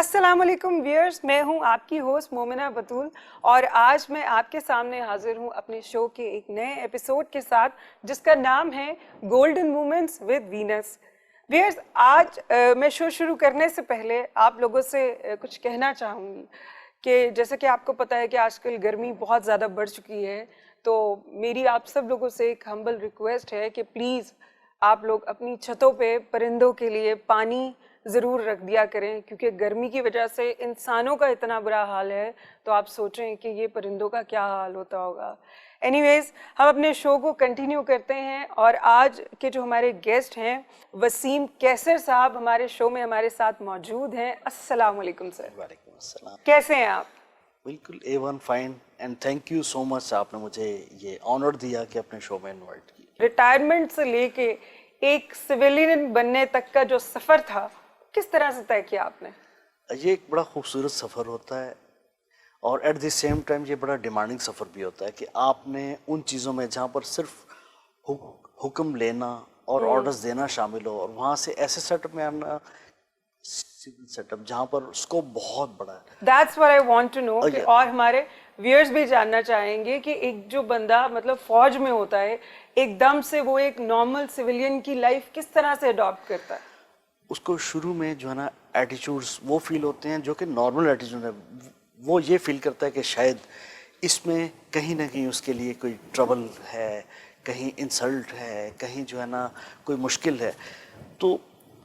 अस्सलाम वालेकुम व्यूअर्स, मैं हूं आपकी होस्ट मोमिना बतूल और आज मैं आपके सामने हाजिर हूं अपने शो के एक नए एपिसोड के साथ जिसका नाम है golden moments with Venus. Viewers, आज मैं शो शुरू करने से पहले आप लोगों से कुछ कहना चाहूँगी कि जैसे कि आपको पता है कि आजकल गर्मी बहुत ज़्यादा बढ़ चुकी है, तो मेरी आप सब लोगों से एक हम्बल रिक्वेस्ट है कि प्लीज़ आप लोग अपनी छतों पे परिंदों के लिए पानी ज़रूर रख दिया करें, क्योंकि गर्मी की वजह से इंसानों का इतना बुरा हाल है, तो आप सोचें कि ये परिंदों का क्या हाल होता होगा। एनीवेज, हम अपने शो को कंटिन्यू करते हैं और आज के जो हमारे गेस्ट हैं वसीम कैसर साहब हमारे शो में हमारे साथ मौजूद हैं। अस्सलाम वालेकुम सर। वालेकुम अस्सलाम। कैसे हैं आप? बिल्कुल A1 fine and thank you so much, आपने मुझे ये ऑनर दिया कि अपने शो में इनवाइट किया। रिटायरमेंट से लेके एक सिविलियन बनने तक का जो सफ़र था, किस तरह से तय किया आपने? ये एक बड़ा खूबसूरत सफ़र होता है और एट द सेम टाइम ये बड़ा डिमांडिंग सफ़र भी होता है कि आपने उन चीज़ों में जहाँ पर सिर्फ हुक्म लेना और ऑर्डर्स देना शामिल हो, और वहाँ से ऐसे सेटअप में आना, सिविल सेटअप जहाँ पर स्कोप बहुत बड़ा है। That's what I want to know कि और हमारे व्यूअर्स भी जानना चाहेंगे कि एक जो बंदा मतलब फौज में होता है, एकदम से वो एक नॉर्मल सिविलियन की लाइफ किस तरह से अडॉप्ट करता है? उसको शुरू में जो है ना एटीट्यूड्स वो फील होते हैं जो कि नॉर्मल एटीट्यूड है। वो ये फील करता है कि शायद इसमें कहीं ना कहीं उसके लिए कोई ट्रबल है, कहीं इंसल्ट है, कहीं जो है ना कोई मुश्किल है। तो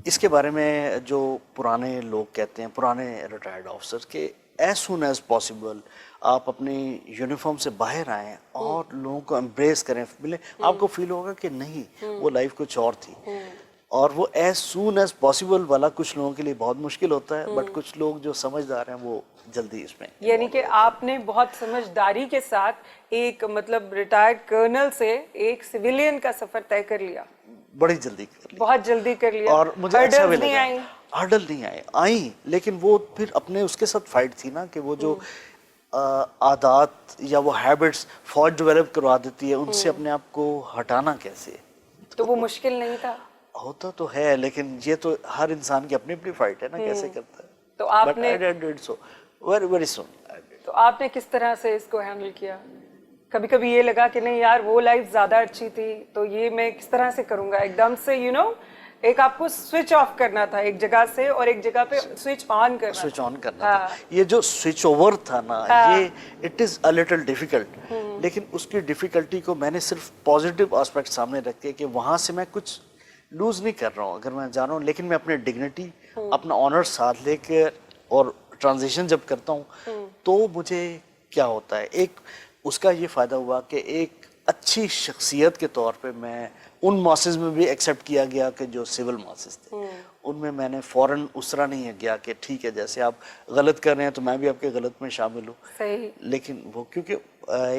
इसके बारे में जो पुराने लोग कहते हैं, पुराने रिटायर्ड ऑफिसर्स, के एज सुन एज पॉसिबल आप अपनी यूनिफॉर्म से बाहर आएँ और लोगों को एम्ब्रेस करें, मिले, आपको फील होगा कि नहीं वो लाइफ कुछ और थी। और वो एज सून एज पॉसिबल वाला कुछ लोगों के लिए बहुत मुश्किल होता है, बट कुछ लोग जो समझदार हैं वो जल्दी इसमें, यानी कि आपने बहुत समझदारी के साथ एक मतलब रिटायर्ड कर्नल से एक सिविलियन का सफर तय कर लिया। बड़ी जल्दी कर लिया, बहुत जल्दी कर लिया। और मुझे अच्छा भी लगा। आई हर्डल नहीं आई, लेकिन वो फिर अपने उसके साथ फाइट थी ना कि वो जो आदत या वो हैबिट्स फौज डेवलप करवा देती है, उनसे अपने आप को हटाना कैसे। तो वो मुश्किल नहीं था? होता तो है, लेकिन ये तो हर इंसान की अपनी अपनी फाइट है ना, कैसे करता है। तो आपने वेरी वेरी सुन। तो आपने किस तरह से इसको हैंडल किया? कभी कभी ये लगा कि नहीं यार वो लाइफ ज्यादा अच्छी थी, तो ये मैं किस तरह से करूंगा? एकदम से एक आपको स्विच ऑफ करना था एक जगह से और एक जगह पे स्विच ऑन करना था। ये जो स्विच ओवर था ना, ये it is a little difficult, लेकिन उसकी डिफिकल्टी को मैंने सिर्फ पॉजिटिव एस्पेक्ट सामने रख के कि वहां से मैं कुछ लूज नहीं कर रहा हूँ अगर मैं जा रहा हूँ, लेकिन मैं अपने डिग्निटी, अपना ऑनर साथ लेके और ट्रांजिशन जब करता हूँ तो मुझे क्या होता है, एक उसका ये फ़ायदा हुआ कि एक अच्छी शख्सियत के तौर पे मैं उन मासेस में भी एक्सेप्ट किया गया कि जो सिविल मासेस थे, उनमें मैंने फ़ौरन उस तरह नहीं है गया कि ठीक है जैसे आप गलत कर रहे हैं तो मैं भी आपके गलत में शामिल हूँ। लेकिन वो क्योंकि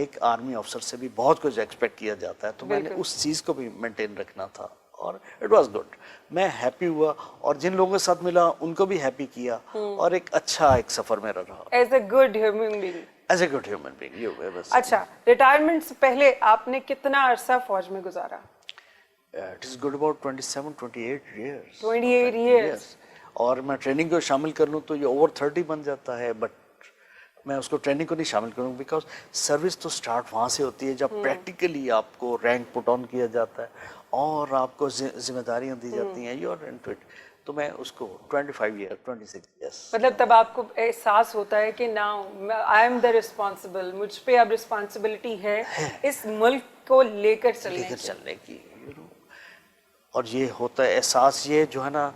एक आर्मी अफसर से भी बहुत कुछ एक्सपेक्ट किया जाता है, तो मैंने उस चीज़ को भी मेंटेन रखना था और इट वाज गुड। मैं हैप्पी हुआ और जिन लोगों के साथ मिला उनको भी हैप्पी किया और एक अच्छा एक सफ़र मेरा रहा। As a good human being. As a good human being you. अच्छा, रिटायरमेंट से पहले आपने कितना अरसा फौज में गुजारा? It is good about 27-28 years। 28 years। और मैं ट्रेनिंग को शामिल कर लूँ तो ये ओवर 30 बन जाता है, बट मैं उसको ट्रेनिंग को नहीं शामिल करूँ बिकॉज सर्विस तो स्टार्ट वहाँ से होती है जब प्रैक्टिकली आपको रैंक पुट ऑन किया जाता है और आपको जिम्मेदारियाँ दी जाती हैं, यू आर इनटू इट। तो मैं उसको 25 years 26 years, मतलब तब आपको एहसास होता है कि now I am the responsible, मुझ पे अब रिस्पॉन्सिबिलिटी है इस मुल्क को लेकर चलने की। और ये होता है एहसास, ये जो है ना,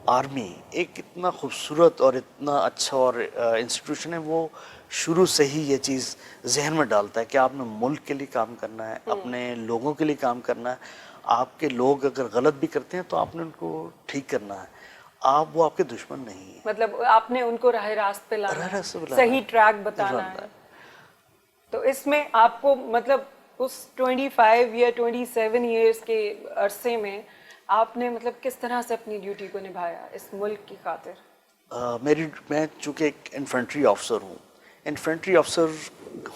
आर्मी एक इतना खूबसूरत और इतना अच्छा और इंस्टीट्यूशन है, वो शुरू से ही ये चीज़ जहन में डालता है कि आपने मुल्क के लिए काम करना है, अपने लोगों के लिए काम करना है। आपके लोग अगर गलत भी करते हैं तो आपने उनको ठीक करना है, वो आपके दुश्मन नहीं है। मतलब आपने उनको राह रास्त पे लाना है, सही ट्रैक बताना है। तो इसमें आपको मतलब उस 25 या 27 ईयर्स के अरसे में आपने मतलब किस तरह से अपनी ड्यूटी को निभाया इस मुल्क की खातिर? मैं चूँकि एक इन्फेंट्री ऑफिसर हूँ। इन्फेंट्री ऑफिसर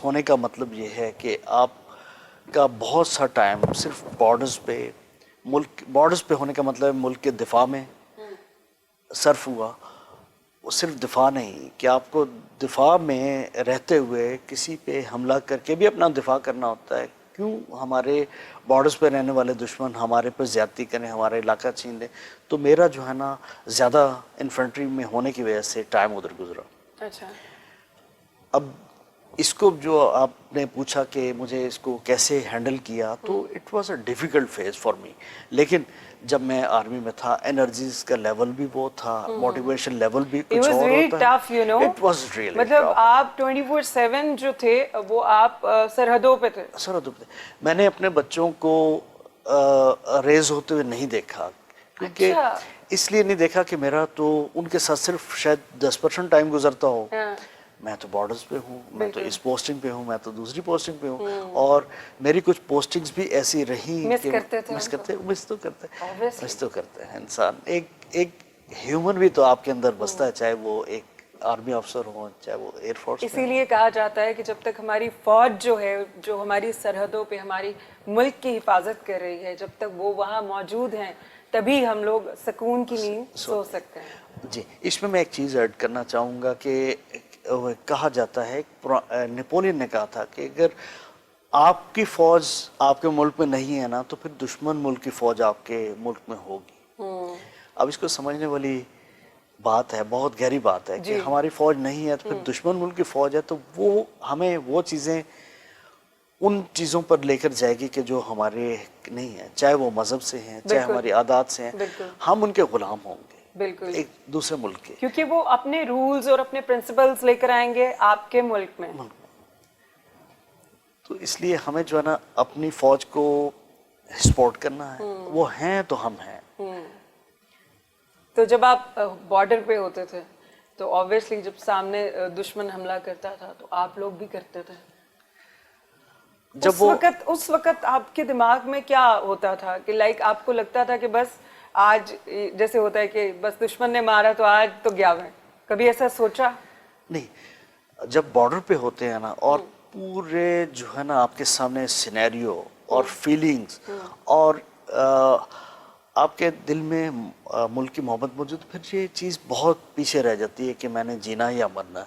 होने का मतलब ये है कि आपका बहुत सा टाइम सिर्फ बॉर्डर्स पे होने का मतलब है मुल्क के दिफा में सर्फ हुआ, वो सिर्फ दिफा नहीं कि आपको दिफा में रहते हुए किसी पे हमला करके भी अपना दिफा करना होता है। क्यों हमारे बॉर्डर्स पे रहने वाले दुश्मन हमारे पर ज्यादती करें, हमारा इलाका छीन लें। तो मेरा जो है ना ज़्यादा इन्फेंट्री में होने की वजह से टाइम उधर गुजरा। अच्छा। अब इसको जो आपने पूछा कि मुझे इसको कैसे हैंडल किया, तो it was a difficult phase for me. लेकिन जब मैं आर्मी में था, एनर्जीज का लेवल भी वो था, मोटिवेशन लेवल भी It कुछ was और very होता tough, you know. है। इट वाज रियली मतलब टफ। आप 24/7 जो थे वो आप सरहदों पे थे। सरहद पे मैंने अपने बच्चों को रेज होते हुए नहीं देखा, क्योंकि अच्छा। इसलिए नहीं देखा कि मेरा तो उनके साथ सिर्फ शायद 10% टाइम गुजरता हो। हाँ। मैं तो बॉर्डर्स पे हूँ, मैं तो बिल्कुल। इस पोस्टिंग पे हूँ, मैं तो दूसरी पोस्टिंग पे हूँ, और मेरी कुछ पोस्टिंग्स भी ऐसी रही मिस कि करते थे मिस उनको। करते मिस तो करते Obviously. मिस तो करते हैं इंसान। एक एक ह्यूमन भी तो आपके अंदर बसता है, चाहे वो एक आर्मी अफसर हो, चाहे वो एयरफोर्स में हो। इसीलिए कहा जाता है कि जब तक हमारी फौज जो है, जो हमारी सरहदों पे हमारी मुल्क की हिफाजत कर रही है, जब तक वो वहाँ मौजूद हैं, तभी हम लोग सुकून की नींद सो सकते हैं। जी, इसमें मैं एक चीज़ ऐड करना चाहूँगा कि कहा जाता है, नेपोलियन ने कहा था कि अगर आपकी फौज आपके मुल्क में नहीं है ना, तो फिर दुश्मन मुल्क की फौज आपके मुल्क में होगी। अब इसको समझने वाली बात है, बहुत गहरी बात है कि हमारी फौज नहीं है तो फिर दुश्मन मुल्क की फौज है, तो वो हमें वो चीज़ें उन चीज़ों पर लेकर जाएगी कि जो हमारे नहीं है, चाहे वो मजहब से हैं, चाहे हमारी आदत से हैं, हम उनके गुलाम होंगे। बिल्कुल। एक दूसरे मुल्क के, क्योंकि वो अपने रूल्स और अपने प्रिंसिपल्स लेकर आएंगे आपके मुल्क में। तो इसलिए हमें जो है ना अपनी फौज को सपोर्ट करना है। वो हैं तो हम हैं। तो जब आप बॉर्डर पे होते थे, तो ऑब्वियसली जब सामने दुश्मन हमला करता था तो आप लोग भी करते थे। जब उस वक्त आपके दिमाग में क्या होता था कि लाइक आपको लगता था कि बस आज जैसे होता है कि बस दुश्मन ने मारा तो आज तो गया मैं, कभी ऐसा सोचा? नहीं, जब बॉर्डर पे होते हैं ना और पूरे जो है ना आपके सामने सिनेरियो और फीलिंग्स और आपके दिल में मुल्क की मोहब्बत मौजूद, फिर ये चीज़ बहुत पीछे रह जाती है कि मैंने जीना या मरना।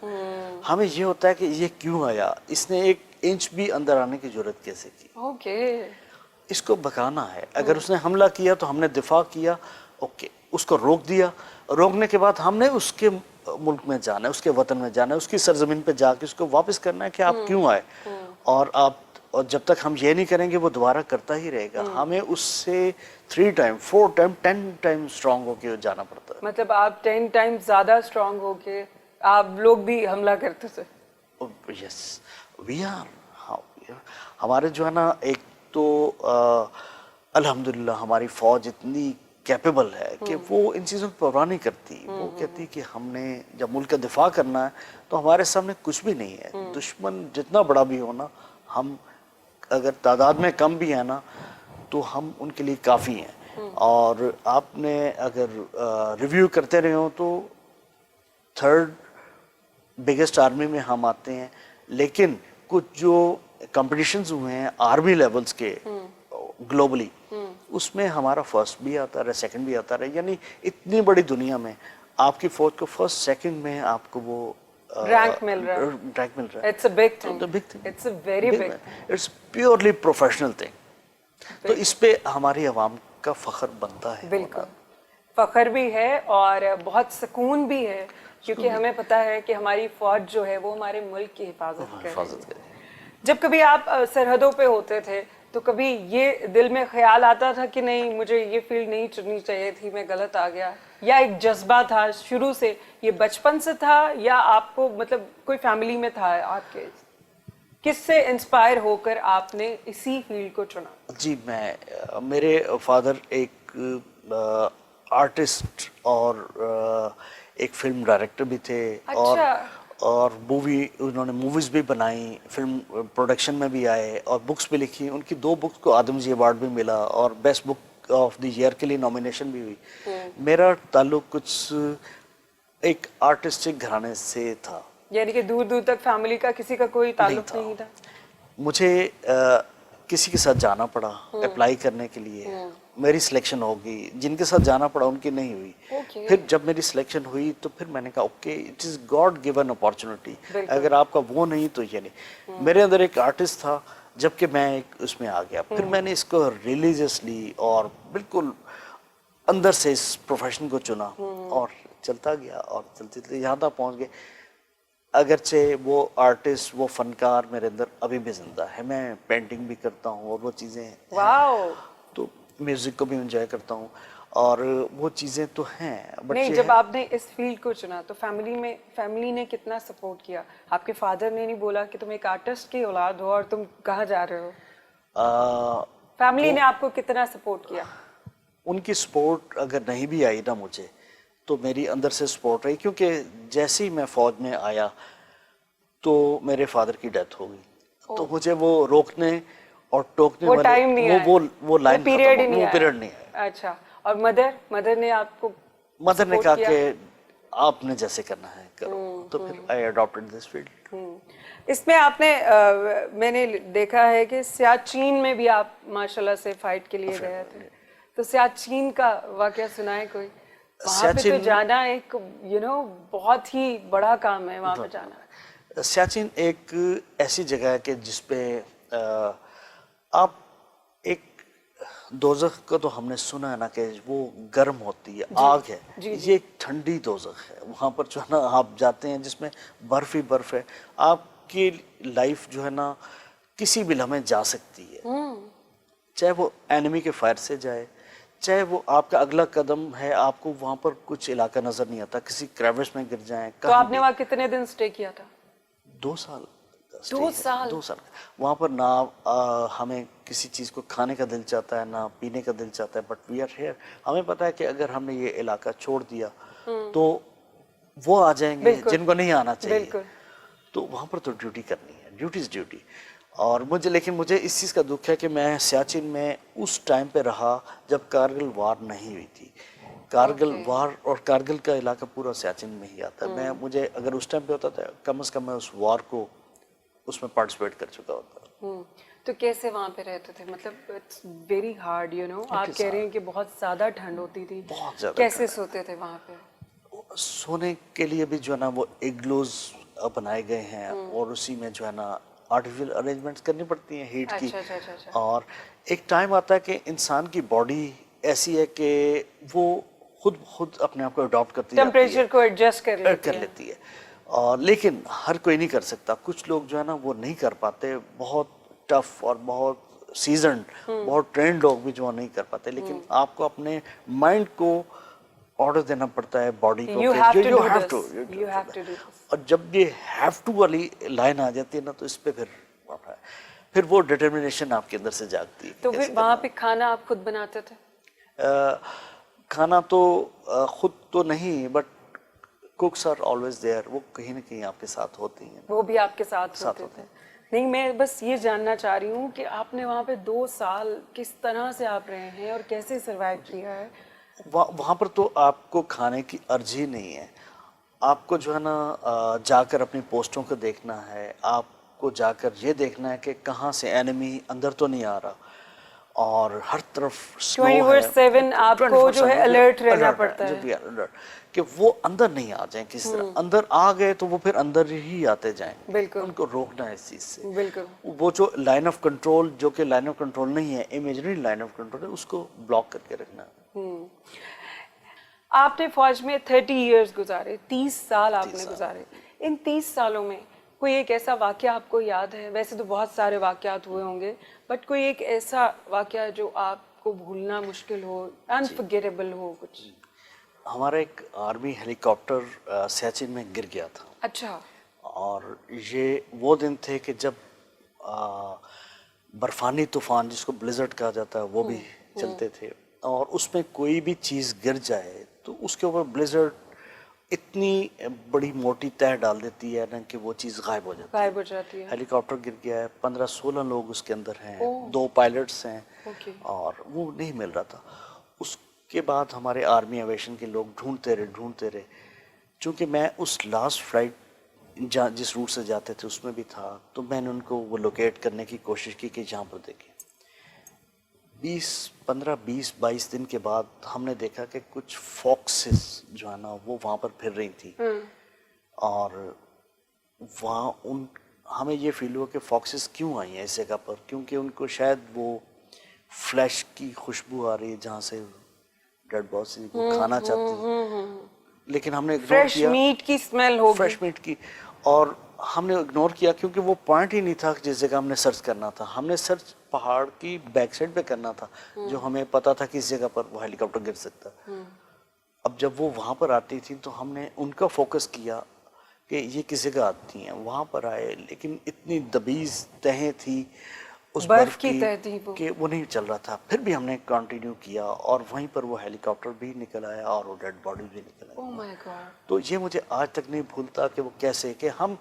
हमें ये होता है कि ये क्यों आया, इसने एक इंच भी अंदर आने की जरूरत कैसे की। ओके। इसको भगाना है। अगर उसने हमला किया तो हमने दिफा किया, ओके, उसको रोक दिया। रोकने के बाद हमने उसके मुल्क में जाना है, उसके वतन में जाना है, उसकी सरजमीन पे जाके उसको वापस करना है कि आप क्यों आए। और जब तक हम ये नहीं करेंगे वो दोबारा करता ही रहेगा। हमें उससे 3 टाइम 4 टाइम 10 टाइम स्ट्रांग होके जाना पड़ता है। मतलब आप 10 टाइम ज्यादा स्ट्रांग होके आप लोग भी हमला करते थे। Yes, we are. हमारे जो है ना, एक तो अल्हम्दुलिल्लाह हमारी फौज इतनी कैपेबल है कि वो इन चीज़ों की परवाह नहीं करती। वो कहती कि हमने जब मुल्क का दिफा करना है तो हमारे सामने कुछ भी नहीं है। दुश्मन जितना बड़ा भी हो ना, हम अगर तादाद में कम भी है ना, तो हम उनके लिए काफ़ी हैं। और आपने अगर रिव्यू करते रहे हो तो 3rd बिगेस्ट आर्मी में हम आते हैं। लेकिन कुछ जो कंपटीशंस हुए हैं आर्मी लेवल्स के ग्लोबली, उसमें हमारा फर्स्ट भी आता रहा, सेकंड भी आता रहा। यानी इतनी बड़ी दुनिया में आपकी फौज को फर्स्ट सेकंड में आपको वो रैंक मिल रहा है। It's a big thing. It's a very big thing. It's purely professional thing. तो इस पे हमारी आवाम का फख्र बनता है। बिल्कुल फख्र भी है और बहुत सुकून भी है, क्योंकि हमें पता है कि हमारी फौज जो है वो हमारे मुल्क की हिफाजत करे। जब कभी आप सरहदों पे होते थे तो कभी ये दिल में ख्याल आता था कि नहीं, मुझे ये फील्ड नहीं चुननी चाहिए थी, मैं गलत आ गया, या एक जज्बा था शुरू से, ये बचपन से था, या आपको मतलब कोई फैमिली में था आपके, किससे इंस्पायर होकर आपने इसी फील्ड को चुना? जी, मेरे फादर एक आर्टिस्ट और एक फिल्म डायरेक्टर भी थे। अच्छा। और उन्होंने मूवीज भी बनाई, फिल्म प्रोडक्शन में भी आए और बुक्स भी लिखी। उनकी 2 बुक्स को आदमजी अवार्ड भी मिला और best book of the year के लिए नॉमिनेशन भी हुई। मेरा ताल्लुक कुछ एक आर्टिस्टिक घराने से था। यानी कि दूर दूर तक फैमिली का किसी का कोई ताल्लुक नहीं था। मुझे किसी के साथ जाना पड़ा अप्लाई करने के लिए, मेरी सिलेक्शन होगी, जिनके साथ जाना पड़ा उनकी नहीं हुई। Okay. फिर जब मेरी सिलेक्शन हुई तो फिर मैंने कहा okay, it is God given opportunity, अगर आपका वो नहीं तो ये नहीं। मेरे अंदर एक आर्टिस्ट था, जबकि मैं एक उसमें आ गया, फिर मैंने इसको रिलीजियसली और बिल्कुल अंदर से इस प्रोफेशन को चुना और चलता गया और चलते चलते यहाँ तक पहुँच गए। अगरचे वो आर्टिस्ट, वो फनकार मेरे अंदर अभी भी जिंदा है, मैं पेंटिंग भी करता हूँ और वो चीज़ें वाओ। तो म्यूज़िक को भी एंजॉय करता हूँ और वो चीज़ें तो हैं। बट नहीं, जब आपने इस फील्ड को चुना तो फैमिली ने कितना सपोर्ट किया? आपके फादर ने नहीं बोला कि तुम एक आर्टिस्ट की औलाद हो और तुम कहाँ जा रहे हो? फैमिली ने आपको कितना सपोर्ट किया? उनकी सपोर्ट अगर नहीं भी आई ना मुझे, तो मेरी अंदर से सपोर्ट रही, क्योंकि जैसे ही मैं फौज में आया तो मेरे फादर की डेथ हो गई, तो मुझे वो रोकने और टोकने वो वाले टाइम नहीं आया, वो लाइन पीरियड खत्म, नहीं वो पीरियड नहीं आया। अच्छा, और मदर ने आपको मदर ने support कहा किया? कि आपने जैसे करना है करो, तो फिर आई अडॉप्टेड दिस फील्ड। इसमें आपने मैंने देखा है कि सियाचिन में भी आप माशाल्लाह से फाइट के लिए गए थे, तो सियाचिन का वाकया सुनाए कोई? वहाँ पे तो जाना एक बहुत ही बड़ा काम है, वहाँ पे जाना। सियाचिन एक ऐसी जगह है कि जिसपे आप एक दोज़ख का तो हमने सुना है ना कि वो गर्म होती है, आग है, ये एक ठंडी दोज़ख है। वहाँ पर जो है ना आप जाते हैं जिसमें बर्फ ही बर्फ है, आपकी लाइफ जो है ना किसी भी लम्हे जा सकती है, चाहे वो एनिमी के फायर से जाए, चाहे वो आपका अगला कदम है, आपको वहाँ पर कुछ इलाका नजर नहीं आता, किसी क्रेविस में गिर जाएं। तो आपने वहाँ कितने दिन स्टे किया था? 2 साल। 2 साल? 2 साल। वहाँ पर ना हमें किसी चीज़ को खाने का दिल चाहता है, ना पीने का दिल चाहता है, बट वी आर हियर। हमें पता है कि अगर हमने ये इलाका छोड़ दिया तो वो आ जाएंगे जिनको नहीं आना चाहिए, तो वहाँ पर तो ड्यूटी करनी है, ड्यूटी इज ड्यूटी। और लेकिन मुझे इस चीज़ का दुख है कि मैं सियाचिन में उस टाइम पे रहा जब कारगिल वार नहीं हुई थी। कारगिल वार और कारगिल का इलाका पूरा सियाचिन में ही आता है। मुझे अगर उस टाइम पे होता था, कम से कम मैं उस वार को उसमें पार्टिसिपेट कर चुका होता। तो कैसे वहाँ पे रहते थे? मतलब इट्स वेरी हार्ड, आप कह रहे हैं कि बहुत ज़्यादा ठंड होती थी, बहुत ज़्यादा। कैसे सोते थे वहाँ पे? सोने के लिए भी जो है ना वो इग्लूज बनाए गए हैं और उसी में जो है ना आर्टिफिशियल अरेंजमेंट्स करनी पड़ती हैं हीट की। अच्छा। और एक टाइम आता है कि इंसान की बॉडी ऐसी है कि वो खुद अपने आप को अडॉप्ट करती है, टेम्परेचर को एडजस्ट कर लेती है। और लेकिन हर कोई नहीं कर सकता, कुछ लोग जो है ना वो नहीं कर पाते, बहुत टफ और बहुत सीजन्ड, बहुत ट्रेंड लोग भी जो नहीं कर पाते। लेकिन आपको अपने माइंड को ऑर्डर देना पड़ता है बॉडी को, you have to do this। और जब ये हैव टू वाली लाइन आ जाती है ना, तो इस पे फिर वो डिटर्मिनेशन आपके अंदर से जागती है। तो फिर वहाँ पे खाना आप खुद बनाते थे? खाना तो खुद तो नहीं, but cooks are always there, वो कहीं ना कहीं आपके साथ होती हैं। वो भी आपके साथ होते थे? नहीं, मैं बस ये जानना चाह रही हूँ कि आपने वहाँ पे 2 साल किस तरह से आप रहे हैं और कैसे सरवाइव किया है? वहाँ पर तो आपको खाने की अर्ज ही नहीं है, आपको जो है ना जाकर अपनी पोस्टों को देखना है, आपको जाकर ये देखना है कि कहाँ से एनिमी अंदर तो नहीं आ रहा, और हर तरफ स्नो है। 24/7 आपको जो है अलर्ट रहना पड़ता है कि वो अंदर नहीं आ जाए किसी तरह। अंदर आ गए तो वो फिर अंदर ही आते जाएं, बिल्कुल उनको रोकना है इस चीज से। बिल्कुल वो जो लाइन ऑफ कंट्रोल, जो कि लाइन ऑफ कंट्रोल नहीं है, इमेजिनरी लाइन ऑफ कंट्रोल है, उसको ब्लॉक करके रखना है। आपने फौज में 30 इयर्स गुजारे, 30 साल आपने गुजारे। इन 30 सालों में कोई एक ऐसा वाकया आपको याद है? वैसे तो बहुत सारे वाकयात हुए होंगे, बट कोई एक ऐसा वाकया जो आपको भूलना मुश्किल हो, अनफॉरगेटेबल हो कुछ? हमारा एक आर्मी हेलीकॉप्टर सियाचिन में गिर गया था। अच्छा। और ये वो दिन थे कि जब बर्फानी तूफान, जिसको ब्लिजर्ड कहा जाता है, वो भी चलते थे, और उसमें कोई भी चीज़ गिर जाए तो उसके ऊपर ब्लिजर्ड इतनी बड़ी मोटी तह डाल देती है ना कि वो चीज़ गायब हो जाती है। हेलीकॉप्टर गिर गया है, 15-16 लोग उसके अंदर हैं, 2 पायलट्स हैं, और वो नहीं मिल रहा था। उसके बाद हमारे आर्मी एविएशन के लोग ढूंढते रहे। चूँकि मैं उस लास्ट फ्लाइट जिस रूट से जाते थे उसमें भी था, तो मैंने उनको वो लोकेट करने की कोशिश की कि जहाँ पर देखें 15-20-22 दिन के बाद हमने देखा कि कुछ फॉक्सेस जो है ना वो वहाँ पर फिर रही थी। और वहाँ उन हमें ये फील हुआ कि फॉक्सेस क्यों आई हैं इस जगह पर, क्योंकि उनको शायद वो फ्लैश की खुशबू आ रही है जहाँ से डेड बॉडी को खाना चाहती है। लेकिन हमने इग्नोर फ्रेश किया, मीट की स्मेल होगी। फ्रेश मीट की, और हमने इग्नोर किया क्योंकि वो पॉइंट ही नहीं था जिस जगह हमने सर्च करना था। हमने सर्च पहाड़ की बैक साइड पे करना था, जो हमें पता था कि इस जगह पर वो हेलीकॉप्टर गिर सकता। अब जब वो वहाँ पर आती थी तो हमने उनका फोकस किया कि ये किस जगह आती हैं, वहाँ पर आए, लेकिन इतनी दबीज तहें थी उस बर्फ की तह थी कि वो नहीं चल रहा था। फिर भी हमने कंटिन्यू किया और वहीं पर वो हेलीकॉप्टर भी निकल आया और वो डेड बॉडी भी निकल आई। Oh my God. तो ये मुझे आज तक नहीं भूलता कि वो कैसे, कि हम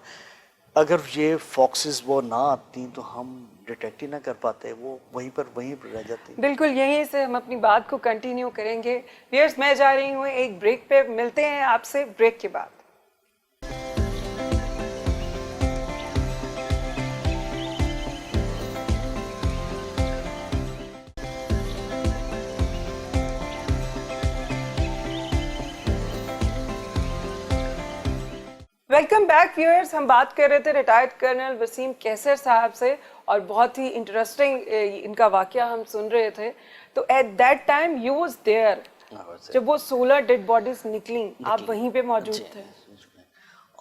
अगर ये फॉक्सेस वो ना आती तो हम डिटेक्ट ही ना कर पाते, वो वहीं पर रह जाती। बिल्कुल, यहीं से हम अपनी बात को कंटिन्यू करेंगे। व्यूअर्स, मैं जा रही हूँ एक ब्रेक पे, मिलते हैं आपसे ब्रेक के बाद। Welcome back viewers. हम बात कर रहे थे रिटायर्ड कर्नल वसीम कैसर साहब से और बहुत ही इंटरेस्टिंग इनका वाकया हम सुन रहे थे। तो at that time you was there, जब वो 16 डेड बॉडीज निकली, आप वहीं पे मौजूद थे।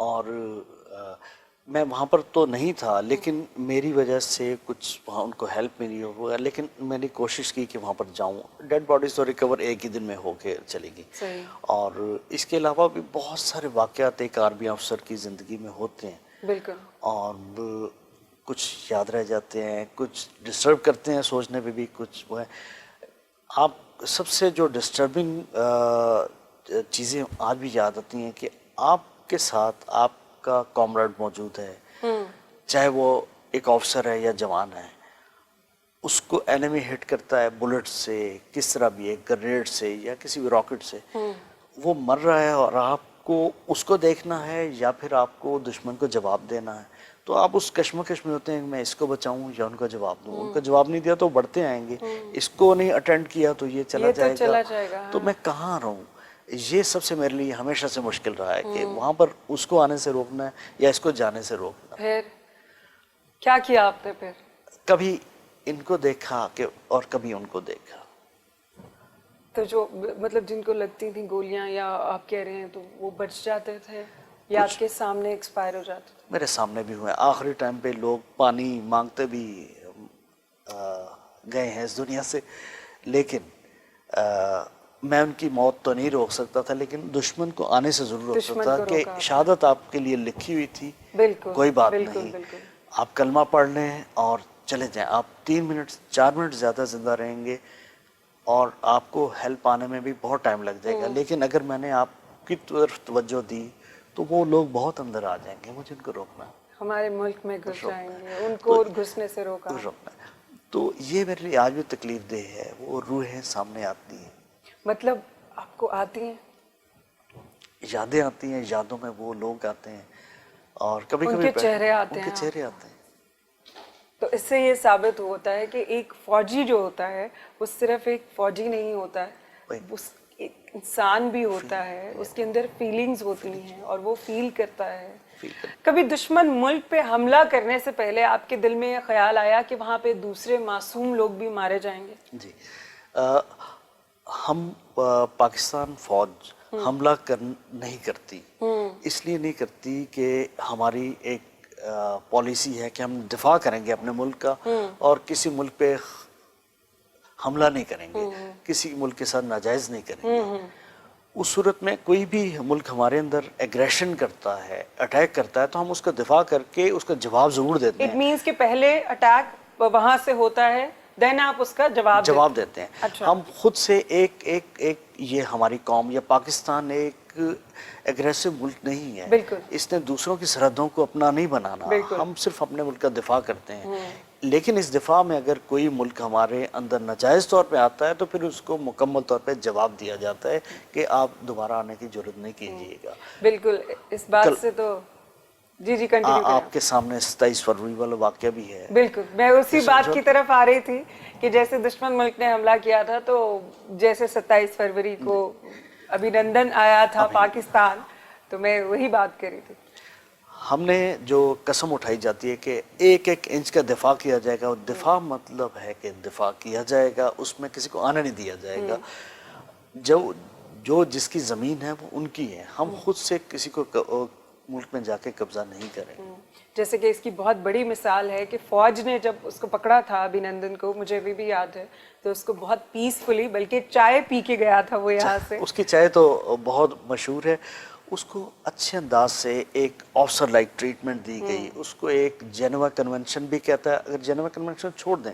और मैं वहाँ पर तो नहीं था, लेकिन मेरी वजह से कुछ वहाँ उनको हेल्प मिली होगा, लेकिन मैंने कोशिश की कि वहाँ पर जाऊँ। डेड बॉडीज तो रिकवर एक ही दिन में होके चलेगी। और इसके अलावा भी बहुत सारे वाक़यात एक आर्मी अफसर की ज़िंदगी में होते हैं। बिल्कुल। और कुछ याद रह जाते हैं, कुछ डिस्टर्ब करते हैं, सोचने पे भी कुछ वो है। आप सबसे जो डिस्टर्बिंग चीज़ें आज भी याद आती हैं कि आपके साथ आपका कॉमरेड मौजूद है, चाहे वो एक ऑफिसर है या जवान है, उसको एनिमी हिट करता है बुलेट से, किस तरह भी है, ग्रेनेड से या किसी भी रॉकेट से, वो मर रहा है और आपको उसको देखना है या फिर आपको दुश्मन को जवाब देना है। तो आप उस कश्मकश में होते हैं, मैं इसको बचाऊं या उनका जवाब दूं। उनका जवाब नहीं दिया तो बढ़ते आएंगे, इसको नहीं अटेंड किया तो ये चला जाएगा। तो मैं कहाँ रहूं, ये सबसे मेरे लिए हमेशा से मुश्किल रहा है कि वहां पर उसको आने से रोकना है या इसको जाने से रोकना। फिर क्या किया आपने? फिर कभी इनको देखा कि और कभी उनको देखा। तो जो मतलब जिनको लगती थी गोलियां या आप कह रहे हैं तो वो बच जाते थे या आपके सामने एक्सपायर हो जाते थे? मेरे सामने भी हुए। आखिरी टाइम पे लोग पानी मांगते भी गए हैं इस दुनिया से, लेकिन मैं उनकी मौत तो नहीं रोक सकता था, लेकिन दुश्मन को आने से जरूर रोक सकता था कि शहादत आपके लिए लिखी हुई थी। बिल्कुल, कोई बात बिल्कुल, नहीं, बिल्कुल। आप कलमा पढ़ लें और चले जाएं। आप 3 मिनट 4 मिनट ज़्यादा जिंदा रहेंगे और आपको हेल्प आने में भी बहुत टाइम लग जाएगा, लेकिन अगर मैंने आपकी तरफ तवज्जो दी तो वो लोग बहुत अंदर आ जाएंगे। मुझे उनको रोकना, हमारे मुल्क में घुस जाएंगे, उनको घुसने से रोकना। तो ये मेरे लिए आज भी तकलीफ देह है। वो रूहें सामने आती हैं। मतलब आपको आती हैं यादें, आती हैं, यादों में वो लोग आते हैं और कभी उनके कभी चेहरे आते हैं। उनके चेहरे आते हैं। तो इससे ये साबित होता है कि एक फौजी जो होता है वो सिर्फ एक फौजी नहीं होता है, उस एक इंसान भी होता है, उसके अंदर फीलिंग्स होती हैं और वो फील करता है। कभी दुश्मन मुल्क पे हमला करने से पहले आपके दिल में ये ख्याल आया कि वहाँ पे दूसरे मासूम लोग भी मारे जाएंगे? जी, हम पाकिस्तान फौज हमला नहीं करती, इसलिए नहीं करती कि हमारी एक पॉलिसी है कि हम दिफा करेंगे अपने मुल्क का और किसी मुल्क पे हमला नहीं करेंगे, किसी मुल्क के साथ नाजायज नहीं करेंगे। उस सूरत में कोई भी मुल्क हमारे अंदर एग्रेशन करता है, अटैक करता है, तो हम उसका दिफा करके उसका जवाब जरूर देते हैं। इट मींस कि पहले अटैक वहां से होता है, देन आप उसका जवाब देते हैं। अच्छा। हम खुद से एक ये हमारी कौम या पाकिस्तान एक एग्रेसिव मुल्क नहीं है। बिल्कुल। इसने दूसरों की सरहदों को अपना नहीं बनाना। हम सिर्फ अपने मुल्क का दिफा करते हैं, लेकिन इस दिफा में अगर कोई मुल्क हमारे अंदर नाजायज तौर पे आता है तो फिर उसको मुकम्मल तौर पे जवाब दिया जाता है कि आप दोबारा आने की जरूरत नहीं कीजिएगा। बिल्कुल, इस बात से तो जी जी कंटिन्यू करें। आपके सामने 27 फरवरी वाला वाक्य भी है। बिल्कुल, मैं उसी बात की तरफ आ रही थी कि जैसे दुश्मन मुल्क ने हमला किया था, तो जैसे 27 फरवरी को अभिनंदन आया था पाकिस्तान, तो मैं वही बात कर रही थी। हमने जो कसम उठाई जाती है कि एक एक इंच का दिफा किया जाएगा, और दिफा मतलब है कि दिफा किया जाएगा, उसमें किसी को आने नहीं दिया जाएगा। जो जो जिसकी ज़मीन है वो उनकी है, हम खुद से किसी को मुल्क में जाके कब्जा नहीं करें। जैसे कि इसकी बहुत बड़ी मिसाल है कि फौज ने जब उसको पकड़ा था अभिनंदन को, मुझे अभी भी याद है, तो उसको बहुत पीसफुली, बल्कि चाय पी के गया था वो यहाँ से। उसकी चाय तो बहुत मशहूर है। उसको अच्छे अंदाज से एक ऑफिसर लाइक ट्रीटमेंट दी गई। उसको एक जेनेवा कन्वेंशन भी कहता है, अगर जेनेवा कन्वेंशन छोड़ दें,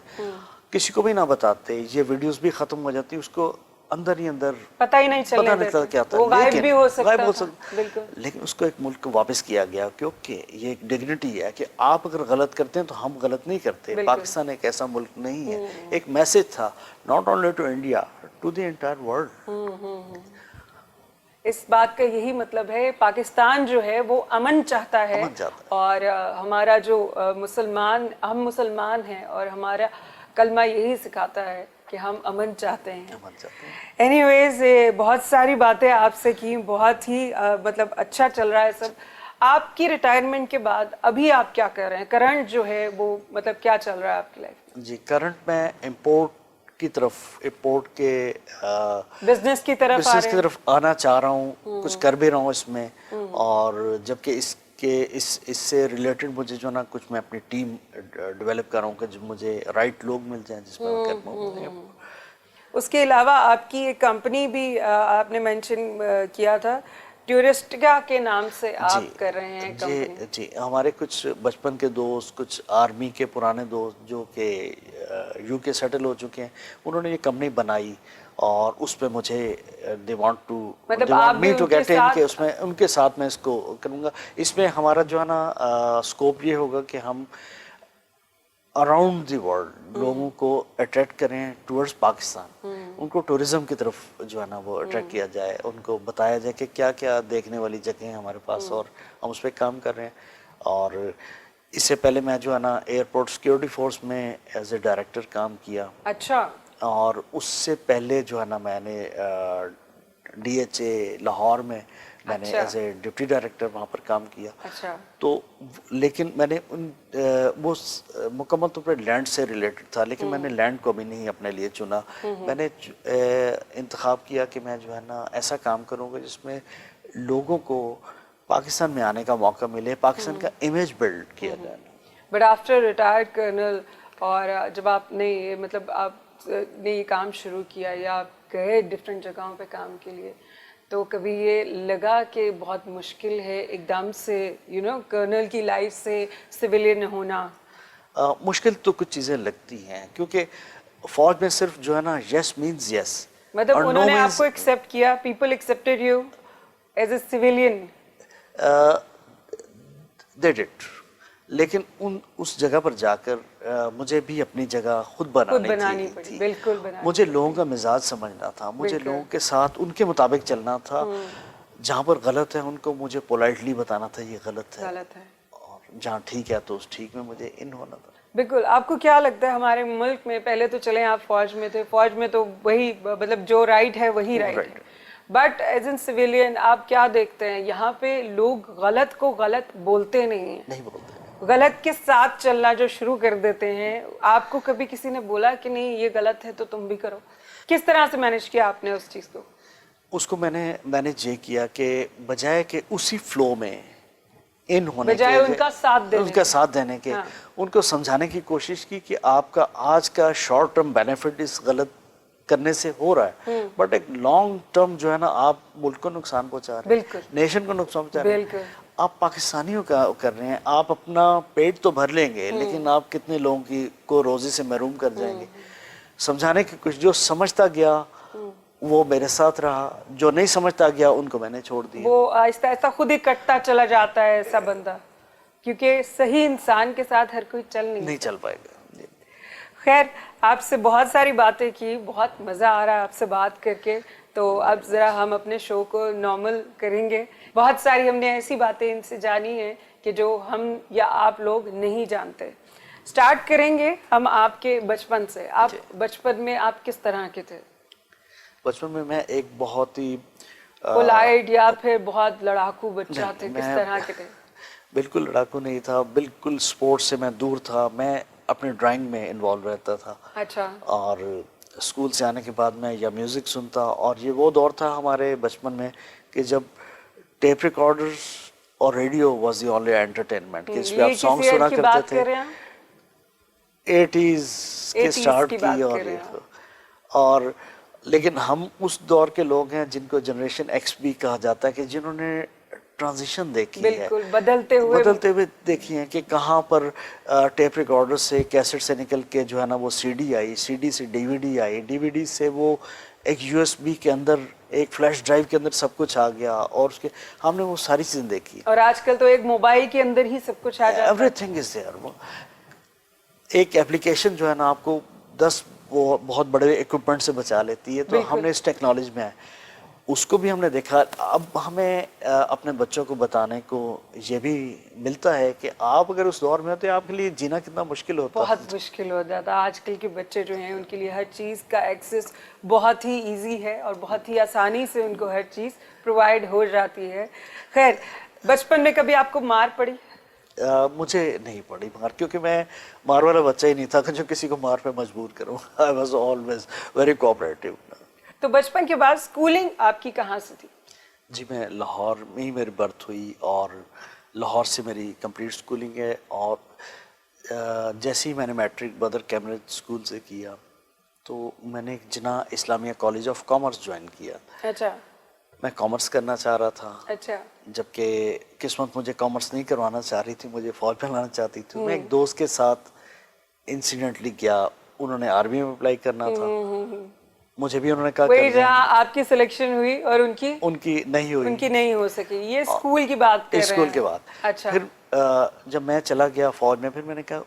किसी को भी ना बताते, ये वीडियोस भी खत्म हो जाती, उसको अंदर ही अंदर पता ही नहीं चलने देते, क्या था, वो गायब भी हो सकता था। बिल्कुल। लेकिन उसको एक मुल्क को वापस किया गया, क्योंकि ये एक डिग्निटी है कि आप अगर गलत करते हैं तो हम गलत नहीं करते। पाकिस्तान एक ऐसा मुल्क नहीं है। एक मैसेज था, not only to India, to the entire world. इस बात का यही मतलब है, पाकिस्तान जो है वो अमन चाहता है, और हमारा जो हम मुसलमान हैं, और हमारा कलमा यही सिखाता है कि हम अमन चाहते हैं। एनीवेज, बहुत सारी बातें आपसे की, बहुत ही मतलब अच्छा चल रहा है सब। आपकी रिटायरमेंट के बाद अभी आप क्या कर रहे हैं? करंट जो है वो मतलब क्या चल रहा है आपकी लाइफ में? जी, करंट में इम्पोर्ट के बिजनेस की तरफ आना चाह रहा हूँ, कुछ कर भी रहा हूँ इसमें। और जबकि इससे रिलेटेड मुझे जो ना कुछ मैं अपनी टीम डेवलप कर रहा हूँ कि मुझे राइट लोग मिल जाएं जिसमें मैं कर पाऊँ। उसके अलावा आपकी एक कंपनी भी आपने मेंशन किया था, टूरिस्टिका के नाम से आप कर रहे हैं कंपनी। जी, हमारे कुछ बचपन के दोस्त, कुछ आर्मी के पुराने दोस्त जो कि यूके सेटल हो चुके हैं, उन्होंने ये कंपनी बनाई, और उस पे मुझे they want me to get in के उसमें उनके साथ मैं इसको करूँगा। इसमें हमारा जो है ना स्कोप ये होगा कि हम अराउंड द वर्ल्ड लोगों को अट्रैक्ट करें टुवर्ड्स पाकिस्तान। उनको टूरिज्म की तरफ जो है ना वो अट्रैक्ट किया जाए, उनको बताया जाए कि क्या क्या देखने वाली जगह हैं हमारे पास, और हम उस पर काम कर रहे हैं। और इससे पहले मैं जो है ना एयरपोर्ट सिक्योरिटी फोर्स में एज ए डायरेक्टर काम किया। अच्छा। और उससे पहले जो है ना मैंने DHA लाहौर में मैंने एज ए डिप्टी डायरेक्टर वहाँ पर काम किया। अच्छा। तो लेकिन मैंने वो मुकम्मल तौर पर लैंड से रिलेटेड था, लेकिन मैंने लैंड को भी नहीं अपने लिए चुना। मैंने इंतखाब किया कि मैं जो है ना ऐसा काम करूँगा जिसमें लोगों को पाकिस्तान में आने का मौका मिले, पाकिस्तान का इमेज बिल्ड किया जाए। बट आफ्टर रिटायर्ड कर्नल, और जब आपने मतलब आपने ये काम शुरू किया या आप गए डिफरेंट जगहों पे काम के लिए, तो कभी ये लगा कि बहुत मुश्किल है एकदम से कर्नल की लाइफ से सिविलियन होना? मुश्किल तो कुछ चीज़ें लगती हैं, क्योंकि फौज में सिर्फ जो है ना यस मीन्स यस, मतलब उन्होंने आपको एक्सेप्ट किया, people accepted you as a civilian, they did. लेकिन उस जगह पर जाकर मुझे भी अपनी जगह खुद बनानी थी। बिल्कुल मुझे लोगों का मिजाज समझना था, मुझे लोगों के साथ उनके मुताबिक चलना था। जहाँ पर गलत है उनको मुझे पोलाइटली बताना था ये गलत है, और जहाँ ठीक है तो उस ठीक में मुझे इन होना था। बिल्कुल। आपको क्या लगता है हमारे मुल्क में, पहले तो चले आप फौज में थे, फौज में तो वही मतलब जो राइट है वही राइट है, बट एज एन सिविलियन आप क्या देखते हैं यहाँ पे लोग गलत को गलत बोलते नहीं बोलते, गलत के साथ चलना जो शुरू कर देते हैं? आपको कभी किसी ने बोला कि नहीं ये गलत है तो तुम भी करो? किस तरह से मैनेज किया आपने उस चीज को? उसको मैंने ये किया कि बजाय कि उसी फ्लो में इन होने बजाय उनका साथ देने के हाँ। उनको समझाने की कोशिश की कि आपका आज का शॉर्ट टर्म बेनिफिट इस गलत करने से हो रहा है, बट एक लॉन्ग टर्म जो है ना आप मुल्क को नुकसान पहुंचा रहे हैं, नेशन को नुकसान पहुंचा रहे हैं। आप पाकिस्तानियों का कर रहे हैं, आप अपना पेट तो भर लेंगे लेकिन आप कितने लोगों को रोजी से महरूम कर जाएंगे। समझाने की कुछ, जो समझता गया वो मेरे साथ रहा, जो नहीं समझता गया उनको मैंने छोड़ दिया। वो आहिस्ता आहिस्ता खुद ही कटता चला जाता है ऐसा बंदा, क्योंकि सही इंसान के साथ हर कोई नहीं चल पाएगा। खैर, आपसे बहुत सारी बातें की, बहुत मज़ा आ रहा है आपसे बात करके। तो अब ज़रा हम अपने शो को नॉर्मल करेंगे। बहुत सारी हमने ऐसी बातें इनसे जानी हैं कि जो हम या आप लोग नहीं जानते। स्टार्ट करेंगे हम आपके बचपन से। आप बचपन में आप किस तरह के थे? बचपन में मैं एक बहुत ही पोलाइट या फिर बहुत लड़ाकू बच्चा नहीं, थे? किस मैं तरह के थे? बिल्कुल लड़ाकू नहीं था, बिल्कुल स्पोर्ट्स से मैं दूर था। मैं अपने ड्राइंग में इन्वॉल्व रहता था। अच्छा। और स्कूल से आने के बाद मैं या म्यूज़िक सुनता, और ये वो दौर था हमारे बचपन में कि जब टेप रिकॉर्डर्स और radio was the only entertainment, कि इस पे आप ये सॉन्ग किस ईयर सुना की करते बात थे। कर रहे हैं आप? 80s के 80s स्टार्ट की की बात और कर रहे ये हैं आप। तो। और लेकिन हम उस दौर के लोग हैं जिनको जनरेशन एक्स भी कहा जाता है, कि जिन्होंने ट्रांजिशन देखी है, बिल्कुल बदलते हुए देखी है, कि कहाँ पर टेप रिकॉर्डर से, कैसेट से निकल के जो है ना वो सीडी आई, सीडी से डीवीडी आई, डीवीडी से वो एक यूएसबी के अंदर, एक फ्लैश ड्राइव के अंदर सब कुछ आ गया, और उसके हमने वो सारी चीज़ें देखी। और आजकल तो एक मोबाइल के अंदर ही सब कुछ आ जाता है। Everything is there. वो एक एप्लीकेशन जो है ना आपको 10 वो बहुत बड़े इक्विपमेंट से बचा लेती है। तो बिल्कुल। हमने इस टेक्नोलॉजी में है, उसको भी हमने देखा। अब हमें अपने बच्चों को बताने को ये भी मिलता है कि आप अगर उस दौर में हो तो आपके लिए जीना कितना मुश्किल होता। बहुत मुश्किल हो जाता। आजकल के बच्चे जो हैं उनके लिए हर चीज़ का एक्सेस बहुत ही इजी है और बहुत ही आसानी से उनको हर चीज़ प्रोवाइड हो जाती है। खैर, बचपन में कभी आपको मार पड़ी? मुझे नहीं पड़ी मार, क्योंकि मैं मार वाला बच्चा ही नहीं था कि जो किसी को मार पे मजबूर करूं। I was always very cooperative. तो बचपन के बाद स्कूलिंग आपकी कहाँ से थी? जी, मैं लाहौर में ही मेरी बर्थ हुई, और लाहौर से मेरी कंप्लीट स्कूलिंग है। और जैसे ही मैंने मैट्रिक बदर कैम्ब्रिज स्कूल से किया, तो मैंने Jinnah Islamia college of commerce join किया। अच्छा। मैं कॉमर्स करना चाह रहा था, अच्छा। जबकि किस्मत मुझे कॉमर्स नहीं करवाना चाह रही थी, मुझे फौज में लाना चाहती थी। मैं एक दोस्त के साथ इंसिडेंटली गया, उन्होंने आर्मी में अप्लाई करना था, मुझे भी उन्होंने कहा वही कर दें। जहाँ आपकी सिलेक्शन हुई और उनकी उनकी नहीं हो सकी। ये स्कूल की बात कर रहे स्कूल हैं? के बाद। अच्छा। फिर जब मैं चला गया फौज में, फिर मैंने कहा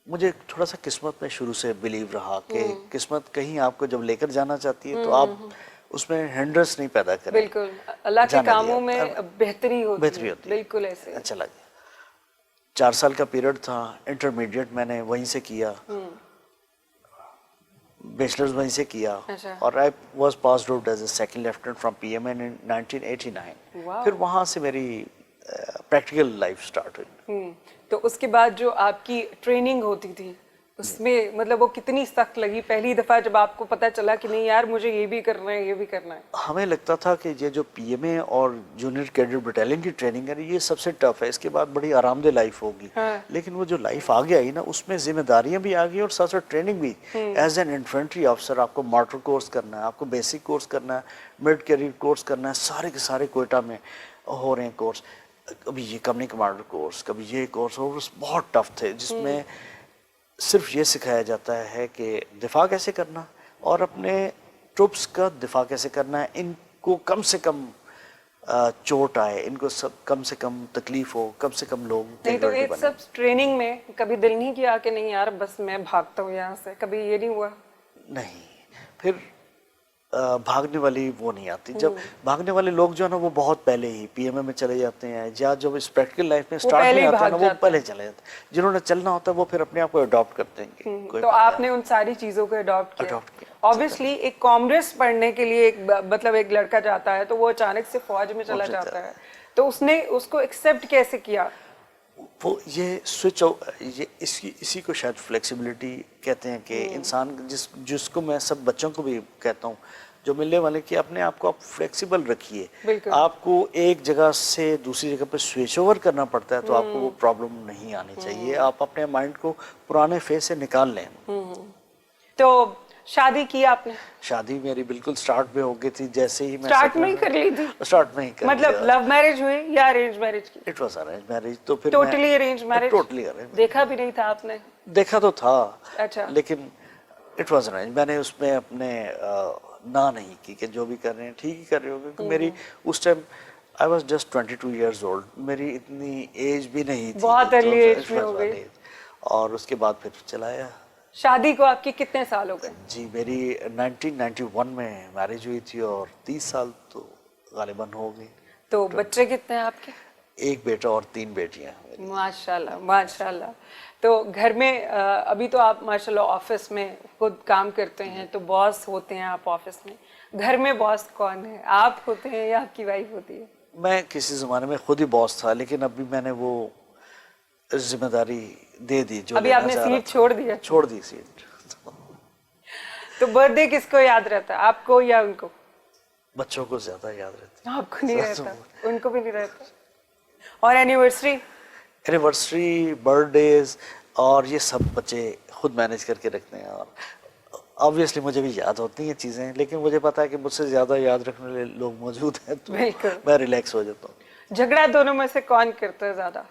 मुझे थोड़ा सा किस्मत में शुरू से बिलीव रहा कि किस्मत कहीं आपको जब लेकर जाना चाहती है तो आप उसमें हिंड्रेंस नहीं पैदा करें। बिल्कुल, अल्लाह के जाने कामों दिया। में बेहतरी होती है। है। बिल्कुल ऐसे। चला गया। 4 साल का पीरियड था, इंटरमीडिएट मैंने वहीं से किया, बैचलर्स वहीं से किया। अच्छा। और I was passed out as a second lieutenant from PMN in 1989। वाह। फिर वहाँ से मेरी प्रैक्टिकल लाइफ स्टार्ट हुई। तो उसके बाद जो आपकी ट्रेनिंग होती थी उसमें मतलब वो कितनी सख्त लगी पहली दफा जब आपको पता चला कि नहीं यार मुझे ये भी करना है, ये भी करना है? हमें लगता था कि ये जो पीएमए और जूनियर कैडेट बटालियन की ट्रेनिंग है ये सबसे टफ है, इसके बाद बड़ी आरामदेह लाइफ होगी। हाँ। लेकिन वो जो लाइफ आगे आई ना, उसमें जिम्मेदारियां भी आ गई और साथ साथ ट्रेनिंग भी। एज एन इन्फेंट्री ऑफिसर आपको मॉडल कोर्स करना है, आपको बेसिक कोर्स करना है, मिड कैरियर कोर्स करना है, सारे के सारे कोयटा में हो रहे हैं कोर्स। कभी ये कंपनी कमांडर कोर्स, कभी ये कोर्स, और बहुत टफ थे, जिसमें सिर्फ ये सिखाया जाता है कि दिफा कैसे करना और अपने ट्रुप्स का दिफा कैसे करना है। इनको कम से कम चोट आए, इनको सब कम से कम तकलीफ हो, कम से कम लोग नहीं तो एक सब ट्रेनिंग में कभी दिल नहीं किया कि नहीं यार बस मैं भागता हूँ यहाँ से? कभी ये नहीं हुआ? नहीं, फिर भागने वाली वो नहीं आती। जब भागने वाले लोग जो है ना वो बहुत पहले ही पीएमए में चले जाते हैं, या जब इस प्रैक्टिकल लाइफ में स्टार्ट नहीं आता ना वो पहले चले जाते हैं। जिन्होंने चलना होता है वो फिर अपने आप को अडॉप्ट करते हैं। तो आपने उन सारी चीजों को अडॉप्ट किया। ऑब्वियसली एक कॉमर्स पढ़ने के लिए मतलब एक लड़का जाता है तो वो अचानक से फौज में चला जाता है, तो उसने उसको एक्सेप्ट कैसे किया? वो ये स्विच, ये इसी को शायद फ्लेक्सिबिलिटी कहते हैं कि इंसान जिसको मैं सब बच्चों को भी कहता हूँ जो मिलने वाले, कि अपने आप को आप फ्लेक्सिबल रखिए। आपको एक जगह से दूसरी जगह पे स्विच ओवर करना पड़ता है तो आपको वो प्रॉब्लम नहीं आनी चाहिए। आप अपने माइंड को पुराने फेज से निकाल लें। तो शादी की आपने? शादी मेरी बिल्कुल स्टार्ट में हो गई थी, जैसे ही मैं स्टार्ट में ही कर ली थी? स्टार्ट में ही कर मतलब लव मैरिज हुई या अरेंज मैरिज की? It was arrange marriage. तो फिर totally arrange marriage? Totally arrange. देखा भी नहीं था आपने? देखा तो था। अच्छा। लेकिन इट वाज अरेंज। मैंने उसमें अपने ना नहीं की कि जो भी कर रहे हैं ठीक ही कर रहे हो, क्योंकि मेरी उस time I was just 22 years old, मेरी इतनी एज भी नहीं थी, बहुत अर्ली एज में हो गई। और उसके बाद फिर चलाया। शादी को आपके कितने साल हो गए? जी, मेरी 1991 में मैरिज हुई थी और 30 साल तो गालिबन हो गई। तो बच्चे कितने हैं आपके? एक बेटा और 3 बेटियां हैं मेरी। माशाल्लाह माशाल्लाह। तो घर में अभी तो आप माशाल्लाह ऑफिस में खुद काम करते हैं, तो बॉस होते हैं आप ऑफिस में। घर में बॉस कौन है, आप होते हैं या आपकी वाइफ होती है? मैं किसी ज़माने में खुद ही बॉस था, लेकिन अभी मैंने वो जिम्मेदारी दे दी जो अभी लेना आपने चाह रहा सीट था। छोड़ दिया? छोड़ दी सीट। तो बर्थडे किसको याद रहता है, आपको या उनको? बच्चों को ज्यादा याद रहती है। आपको नहीं रहता, उनको भी नहीं रहता। और एनिवर्सरी? एनिवर्सरी, बर्थडेज और ये सब बच्चे खुद मैनेज करके रखते हैं, और ऑब्वियसली मुझे भी याद होती हैं चीज़ें, लेकिन मुझे पता है कि मुझसे ज़्यादा याद रखने वाले लोग मौजूद हैं, तो बिल्कुल। मैं रिलैक्स हो जाता हूँ। झगड़ा दोनों में से कौन करता है ज्यादा?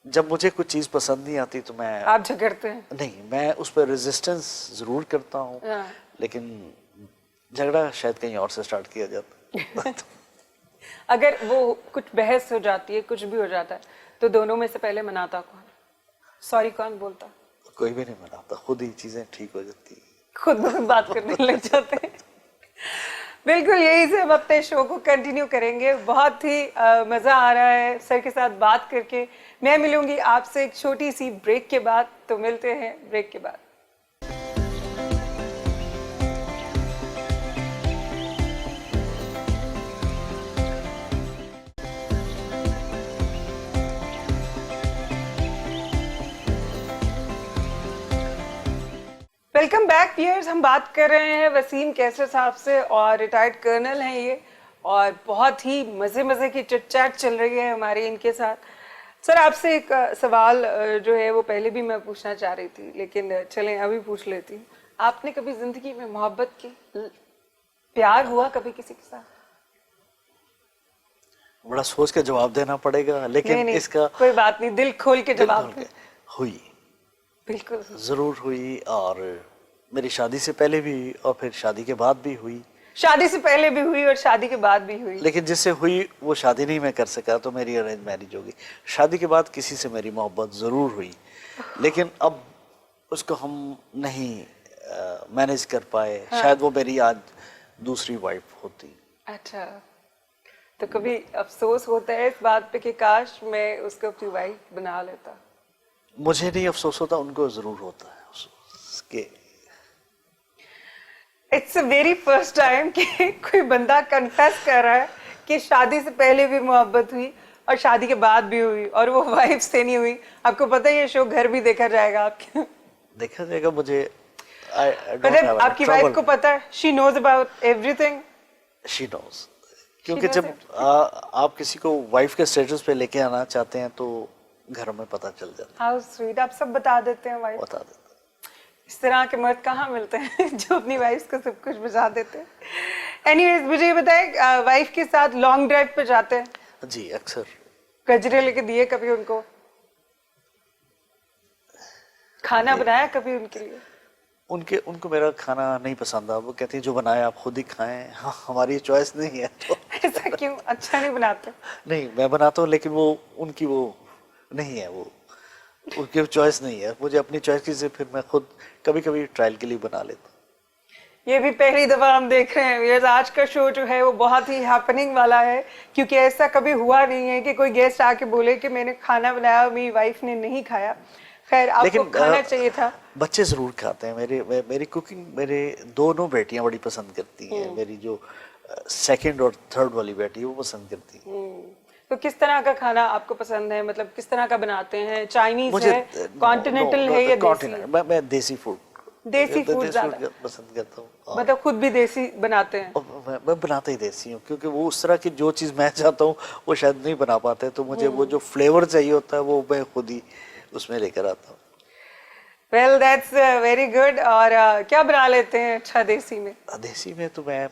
जब मुझे कुछ चीज़ पसंद नहीं आती तो मैं आप झगड़ते हैं? नहीं, मैं उस पर रेजिस्टेंस ज़रूर करता हूँ, हाँ। लेकिन झगड़ा शायद कहीं और से स्टार्ट किया जाता है। अगर वो कुछ बहस हो जाती है, कुछ भी हो जाता है, तो दोनों में से पहले मनाता कौन, सॉरी कौन बोलता? कोई भी नहीं मनाता, खुद ही चीज़ें ठीक हो जाती हैं। खुद ब खुद बात करने लग जाते हैं। बिल्कुल, यही से हम अपने शो को कंटिन्यू करेंगे। बहुत ही मज़ा आ रहा है सर के साथ बात करके। मैं मिलूंगी आपसे एक छोटी सी ब्रेक के बाद, तो मिलते हैं ब्रेक के बाद। Welcome back viewers. हम बात कर रहे हैं वसीम कैसर साहब से, और रिटायर्ड कर्नल हैं ये, और बहुत ही मज़े की चिट चैट चल रही है हमारी इनके साथ। सर, आपसे एक सवाल जो है वो पहले भी मैं पूछना चाह रही थी, लेकिन चलें अभी पूछ लेती हूँ। आपने कभी जिंदगी में मोहब्बत की, प्यार हुआ कभी किसी के साथ? बड़ा सोच के जवाब देना पड़ेगा, लेकिन नहीं, इसका कोई बात नहीं, दिल खोल के जवाब दें। हुई, बिल्कुल जरूर हुई, और मेरी शादी से पहले भी और फिर शादी के बाद भी हुई। शादी से पहले भी हुई और शादी के बाद भी हुई। लेकिन जिससे हुई वो शादी नहीं मैं कर सका, तो मेरी अरेंज मैरिज होगी। शादी के बाद किसी से मेरी मोहब्बत जरूर हुई, लेकिन अब उसको हम नहीं मैनेज कर पाए। हाँ। शायद वो मेरी आज दूसरी वाइफ होती। अच्छा, तो कभी अफसोस होता है इस बात पे कि काश मैं उसको अपनी वाइफ बना लेता? मुझे नहीं अफसोस होता, उनको जरूर होता है अफसोस कि it's a very first time कि कोई बंदा कन्फेस कर रहा है कि शादी से पहले भी मोहब्बत हुई और शादी के बाद भी हुई, और वो वाइफ से नहीं हुई। आपको पता है ये शो घर भी देखा जाएगा आपके? देखा जाएगा। मुझे मतलब आपकी वाइफ को पता है? She knows about everything? She knows, क्योंकि जब आप किसी को वाइफ के स्टेटस पे लेके आना चाहते हैं तो घर में पता चल जाता है। हाउ स्वीट, आप सब बता देते हैं वाइफ? बता देते हैं। इस तरह के मर्द कहाँ मिलते हैं जो अपनी वाइफ को सब कुछ बता देते हैं। एनीवेज, मुझे ये बताएं, वाइफ के साथ लॉन्ग ड्राइव पे जाते हैं? जी, अक्सर। गजरे लेके दिए कभी उनको? खाना बनाया कभी उनके लिए? उनको मेरा खाना नहीं पसंद है। वो कहती है जो बनाए आप खुद ही खाएं, हाँ, हमारी चॉइस नहीं है। तो ऐसा क्यों, अच्छा नहीं बनाते? नहीं, मैं बनाता हूँ, लेकिन वो उनकी वो नहीं है, वो उनकी चॉइस नहीं है। मुझे अपनी चॉइस की से फिर मैं खुद कभी कभी ट्रायल के लिए बना लेता हूँ। ये भी पहली दफा हम देख रहे हैं ये आज का शो जो है वो बहुत ही हैपनिंग वाला है, क्योंकि ऐसा कभी हुआ नहीं है कि कोई गेस्ट आके बोले कि मैंने खाना बनाया, मेरी वाइफ ने नहीं खाया। खैर, आपको खाना चाहिए था। बच्चे जरूर खाते हैं मेरी कुकिंग। मेरे दोनों बेटियां बड़ी पसंद करती हैं। मेरी जो सेकंड और थर्ड वाली बेटी है वो पसंद करती है। तो किस तरह का खाना आपको पसंद है, मतलब किस तरह का बनाते हैं? चाइनीज है, कॉन्टिनेंटल है या देसी? मैं देसी फूड ज्यादा पसंद करता हूँ। मतलब खुद भी देसी बनाते हैं? मैं बनाता ही देसी हूँ, क्योंकि वो उस तरह की जो चीज़ मैं चाहता हूँ वो शायद नहीं बना पाते, तो मुझे वो जो फ्लेवर चाहिए होता है वो मैं खुद ही उसमें लेकर आता हूँ। Well, that's very good. और क्या बना लेते हैं अच्छा देसी में? देसी में तो मैं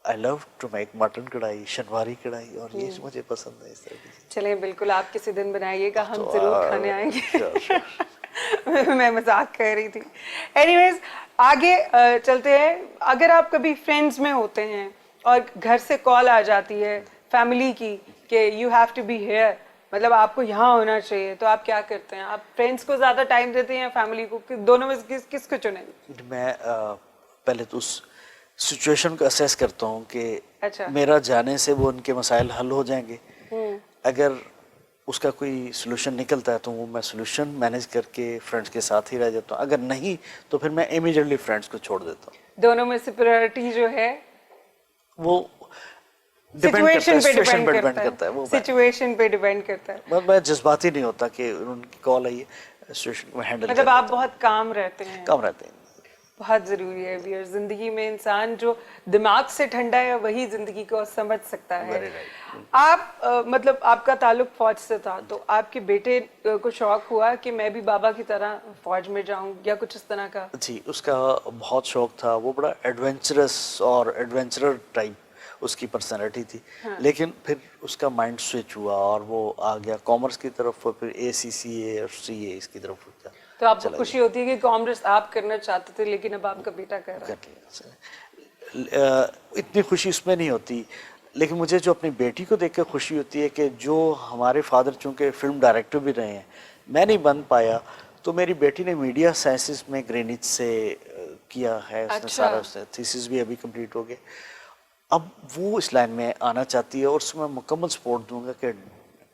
I love to make mutton kadhai, Shinwari कढ़ाई, और ये मुझे पसंद है इस तरह की। चलें, बिल्कुल आप किसी दिन बनाइएगा, हम तो, जरूर खाने आएंगे। sure. मैं मजाक कर रही थी। एनीवेज, आगे चलते हैं। अगर आप कभी फ्रेंड्स में होते हैं और घर से कॉल आ जाती है फैमिली की कि you have to be here, मतलब आपको यहाँ होना चाहिए, तो आप क्या करते हैं? आप फ्रेंड्स को ज्यादा टाइम देते हैं या फैमिली को? दोनों में से किसको चुनेंगे? मैं पहले तो उस सिचुएशन को असेस करता हूँ कि अच्छा। मेरा जाने से वो उनके मसाइल हल हो जाएंगे। अगर उसका कोई सोल्यूशन निकलता है तो वो मैं सोल्यूशन मैनेज करके फ्रेंड्स के साथ ही रह जाता हूँ, अगर नहीं तो फिर मैं इमीडिएटली फ्रेंड्स को छोड़ देता हूँ। दोनों में से प्रायोरिटी जो है वो डिपेंड करता है, सिचुएशन पे डिपेंड करता है वो। सिचुएशन पे डिपेंड करता है। मैं जज्बाती नहीं होता कि उनकी कॉल आई है, सिचुएशन को हैंडल मतलब आप बहुत काम रहते हैं। कम रहते हैं। बहुत जरूरी है व्यूअर्स, जिंदगी में इंसान जो दिमाग से ठंडा है वही जिंदगी को समझ सकता है। Very right. आप मतलब आपका ताल्लुक फौज से था, तो आपके बेटे को शौक हुआ कि मैं भी बाबा की तरह फौज में जाऊं या कुछ इस तरह का? जी, उसका बहुत शौक था, वो बड़ा एडवेंचरस और एडवेंचरर टाइप उसकी पर्सनालिटी थी। हाँ। लेकिन फिर उसका माइंड स्विच हुआ और वो आ गया कॉमर्स की तरफ, और फिर ACCA और CA इसकी तरफ हो गया। तो आपको खुशी होती है कि कॉमर्स आप करना चाहते थे लेकिन अब आपका बेटा कर रहा है? इतनी खुशी उसमें नहीं होती, लेकिन मुझे जो अपनी बेटी को देख कर खुशी होती है कि जो हमारे फादर चूंकि फिल्म डायरेक्टर भी रहे हैं, मैं नहीं बन पाया, तो मेरी बेटी ने मीडिया साइंसेस में ग्रेनिच से किया है। उसने अच्छा। सारा थीसिस भी अभी कंप्लीट हो गए। अब वो इस लाइन में आना चाहती है और उसको मैं मुकम्मल सपोर्ट दूंगा कि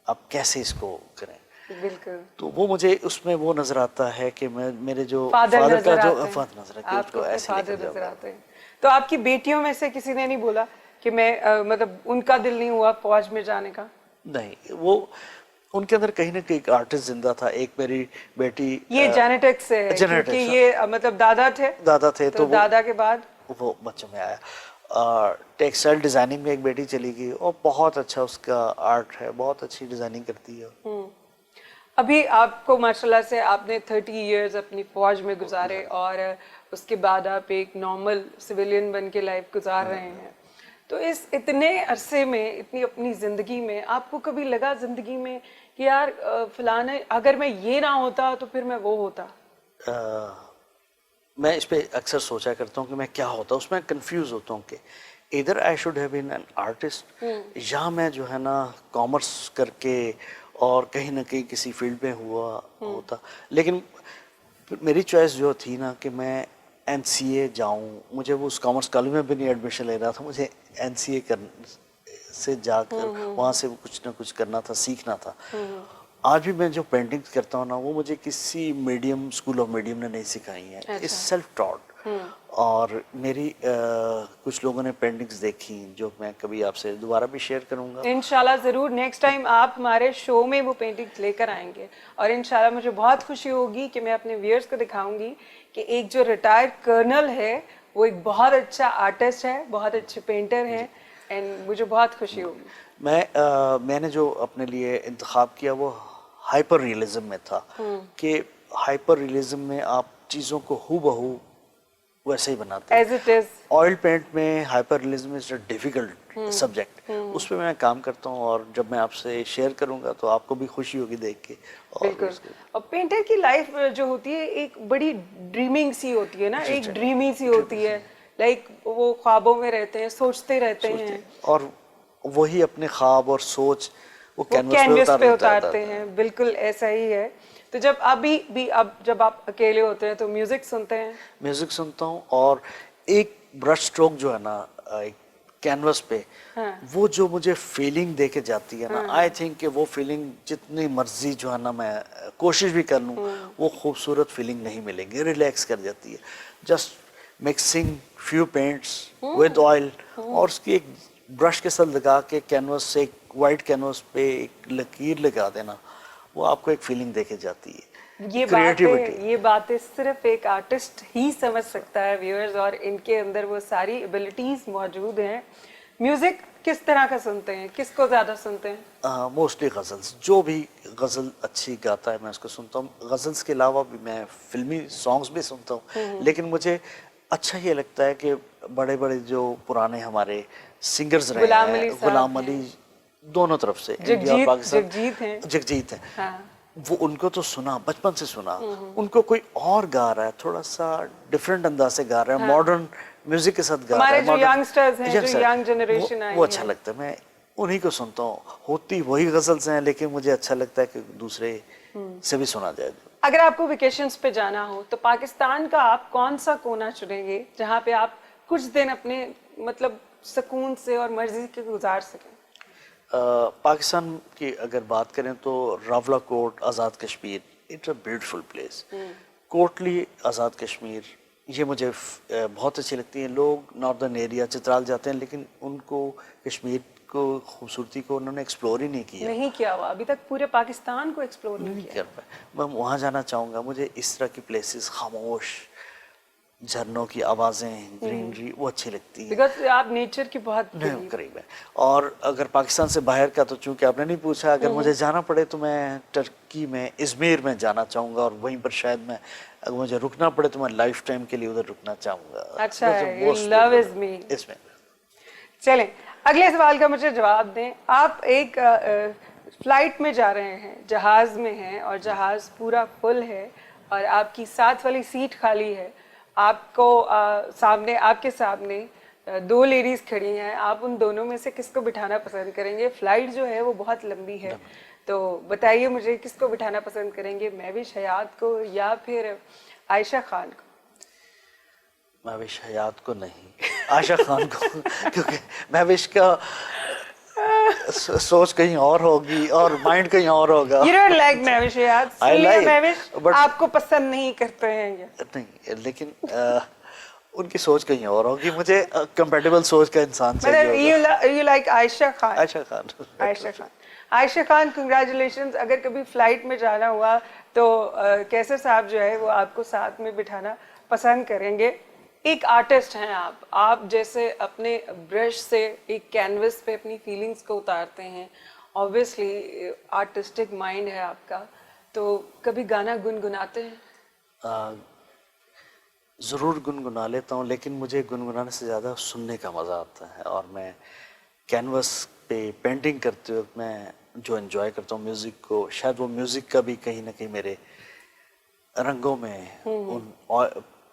आप कैसे इसको करें। बिल्कुल। तो वो मुझे उसमें वो नजर आता है कि मैं मेरे जो फादर फादर का नजर जो आते हैं। फादर नजर है कि आपको उसको अपने ऐसे फादर लेकर नजर जाऊंगा। आते हैं। तो आपकी बेटियों में से किसी ने नहीं बोला कि मैं मतलब उनका दिल नहीं हुआ फौज में जाने का? नहीं, वो उनके अंदर कहीं ना कहीं एक आर्टिस्ट जिंदा था। एक मेरी बेटी ये जेनेटिक्स से है जेनेटिक्स, क्योंकि ये मतलब दादा थे। दादा थे तो दादा के बाद वो बच्चों में आया। टेक्सटाइल डिजाइनिंग में एक बेटी चली गई और बहुत अच्छा उसका आर्ट है, बहुत अच्छी डिजाइनिंग करती है। अभी आपको माशाल्लाह से आपने 30 इयर्स अपनी फौज में गुजारे और उसके बाद आप एक नॉर्मल सिविलियन बन के लाइफ गुजार रहे हैं। तो इस इतने अरसे में, इतनी अपनी ज़िंदगी में आपको कभी लगा ज़िंदगी में कि यार फलाने अगर मैं ये ना होता तो फिर मैं वो होता? मैं इस पे अक्सर सोचा करता हूँ कि मैं क्या होता, उसमें कंफ्यूज होता हूँ कि इधर I should have been an artist, या मैं जो है ना कॉमर्स करके और कहीं ना कहीं किसी फील्ड में हुआ होता। लेकिन मेरी चॉइस जो थी ना कि मैं NCA जाऊं, मुझे वो उस कॉमर्स कॉलेज में भी नहीं एडमिशन ले रहा था, मुझे NCA से जाकर वहाँ से कुछ ना कुछ करना था, सीखना था। आज भी मैं जो पेंटिंग्स करता हूँ ना, वो मुझे किसी मीडियम, स्कूल ऑफ मीडियम ने नहीं सिखाई है। It's self taught. और मेरी कुछ लोगों ने पेंटिंग्स देखी जो मैं कभी आपसे दोबारा भी शेयर करूंगा। इंशाल्लाह ज़रूर नेक्स्ट टाइम आप हमारे शो में वो पेंटिंग्स लेकर आएंगे और इंशाल्लाह मुझे बहुत खुशी होगी कि मैं अपने व्यूअर्स को दिखाऊंगी कि एक जो रिटायर्ड कर्नल है वो एक बहुत अच्छा आर्टिस्ट है, बहुत अच्छे पेंटर हैं, एंड मुझे बहुत खुशी होगी। मैंने जो अपने लिए इंतखाब किया वो हाइपर रियलिज्म में था कि हाइपर रियलिज्म में आप चीज़ों को हूबहू वैसे ही बनाते हैं। As it is. Oil paint में hyper realism is a difficult subject, उस पर मैं काम करता हूँ और जब मैं आपसे शेयर करूंगा तो आपको भी खुशी होगी देख के। बिल्कुल। और पेंटर की लाइफ जो होती है एक बड़ी ड्रीमिंग सी होती है ना, एक ड्रीमी सी होती है, लाइक वो ख्वाबों में रहते हैं, सोचते रहते हैं और वही अपने ख्वाब और सोच वो कैनवस पे उतारते हैं। बिल्कुल ऐसा ही है। तो जब अभी भी अब जब आप अकेले होते हैं तो म्यूजिक सुनते हैं? म्यूजिक सुनता हूँ और एक ब्रश स्ट्रोक जो है ना एक कैनवस पे, वो जो मुझे फीलिंग दे के जाती है ना, आई थिंक कि वो फीलिंग जितनी मर्जी जो है ना मैं कोशिश भी कर लूँ वो खूबसूरत फीलिंग नहीं मिलेंगी। रिलैक्स कर जाती है। Just mixing few paints with oil और उसकी एक ब्रश के साथ लगा के कैनवस से, एक वाइट कैनवस पे एक लकीर लगा देना, वो आपको एक फीलिंग देके जाती है। ये बातें सिर्फ एक आर्टिस्ट ही समझ सकता है व्यूअर्स, और इनके अंदर वो सारी एबिलिटीज मौजूद हैं। म्यूजिक किस तरह का सुनते हैं, किसको ज्यादा सुनते हैं? मोस्टली गजल्स, जो भी गजल अच्छी गाता है मैं उसको सुनता हूँ। गजल्स के अलावा भी मैं फिल्मी सॉन्ग्स भी सुनता हूँ, लेकिन मुझे अच्छा ये लगता है कि बड़े बड़े जो पुराने हमारे सिंगर्स रहे हैं, गुलाम अली दोनों तरफ से, इंडिया और पाकिस्तान, जगजीत हैं, हाँ। वो उनको तो सुना, बचपन से सुना। उनको कोई और गा रहा है, थोड़ा सा डिफरेंट अंदाज से गा रहा है, मॉडर्न म्यूजिक के साथ गा रहा है, जो यंगस्टर्स हैं, जो यंग जनरेशन आई है, वो अच्छा लगता है। मैं उन्हीं को सुनता हूँ। होती वही गजल्स हैं, लेकिन मुझे अच्छा लगता है कि दूसरे से भी सुना जाए। अगर आपको वेकेशंस पे जाना हो तो पाकिस्तान का आप कौन सा कोना चुनेंगे जहाँ पे आप कुछ दिन अपने मतलब सुकून से और मर्जी के गुजार सकें? पाकिस्तान की अगर बात करें तो Rawalakot, Azad Kashmir, it's a beautiful place. Kotli, Azad Kashmir, ये मुझे बहुत अच्छी लगती हैं। लोग नॉर्दर्न एरिया चित्राल जाते हैं, लेकिन उनको कश्मीर को खूबसूरती को उन्होंने एक्सप्लोर ही नहीं किया। नहीं किया हुआ अभी तक, पूरे पाकिस्तान को एक्सप्लोर नहीं किया। कर पाए। मैं वहाँ जाना चाहूँगा। मुझे इस तरह की प्लेसेस, खामोश झरनों की आवाज़ें, ग्रीनरी, वो अच्छी लगती है। बिकॉज आप नेचर की बहुत करीब है। और अगर पाकिस्तान से बाहर का, तो चूंकि आपने नहीं पूछा, अगर मुझे जाना पड़े तो मैं टर्की में, इज़मिर में जाना चाहूँगा, और वहीं पर शायद मैं, अगर मुझे रुकना पड़े तो मैं लाइफ टाइम के लिए उधर रुकना चाहूँगा। अच्छा है, you love इज़मिर। इसमें चलें, अगले सवाल का मुझे जवाब दें। आप एक फ्लाइट में जा रहे हैं, जहाज में हैं, और जहाज पूरा फुल है और आपकी साथ वाली सीट खाली है। आपको सामने, आपके सामने दो लेडीज खड़ी हैं। आप उन दोनों में से किसको बिठाना पसंद करेंगे? फ्लाइट जो है वो बहुत लंबी है, तो बताइए मुझे किसको बिठाना पसंद करेंगे, महविश हयात को या फिर आयशा खान को? महविश हयात को नहीं, आयशा खान को, क्योंकि महविश का सोच कहीं और होगी और माइंड कहीं और होगा। You don't like Mahwish Hayat? I like, Mahwish but आपको पसंद नहीं करते हैं ये? नहीं, लेकिन उनकी सोच कहीं और होगी। मुझे कंपैटिबल सोच का इंसान चाहिए होगा। You like Ayesha Khan? Ayesha Khan. Ayesha Khan, Ayesha Khan, congratulations. अगर कभी फ्लाइट में जाना हुआ तो कैसर साहब जो है वो आपको साथ में बिठाना पसंद करेंगे। एक आर्टिस्ट हैं आप जैसे अपने ब्रश से एक कैनवस पे अपनी फीलिंग्स को उतारते हैं। ऑब्वियसली आर्टिस्टिक माइंड है आपका, तो कभी गाना गुनगुनाते हैं? ज़रूर गुनगुना लेता हूँ, लेकिन मुझे गुनगुनाने से ज़्यादा सुनने का मज़ा आता है। और मैं कैनवस पे पेंटिंग करते वक्त मैं जो एंजॉय करता हूँ म्यूज़िक को, शायद वो म्यूज़िक का भी कहीं ना कहीं मेरे रंगों में, उन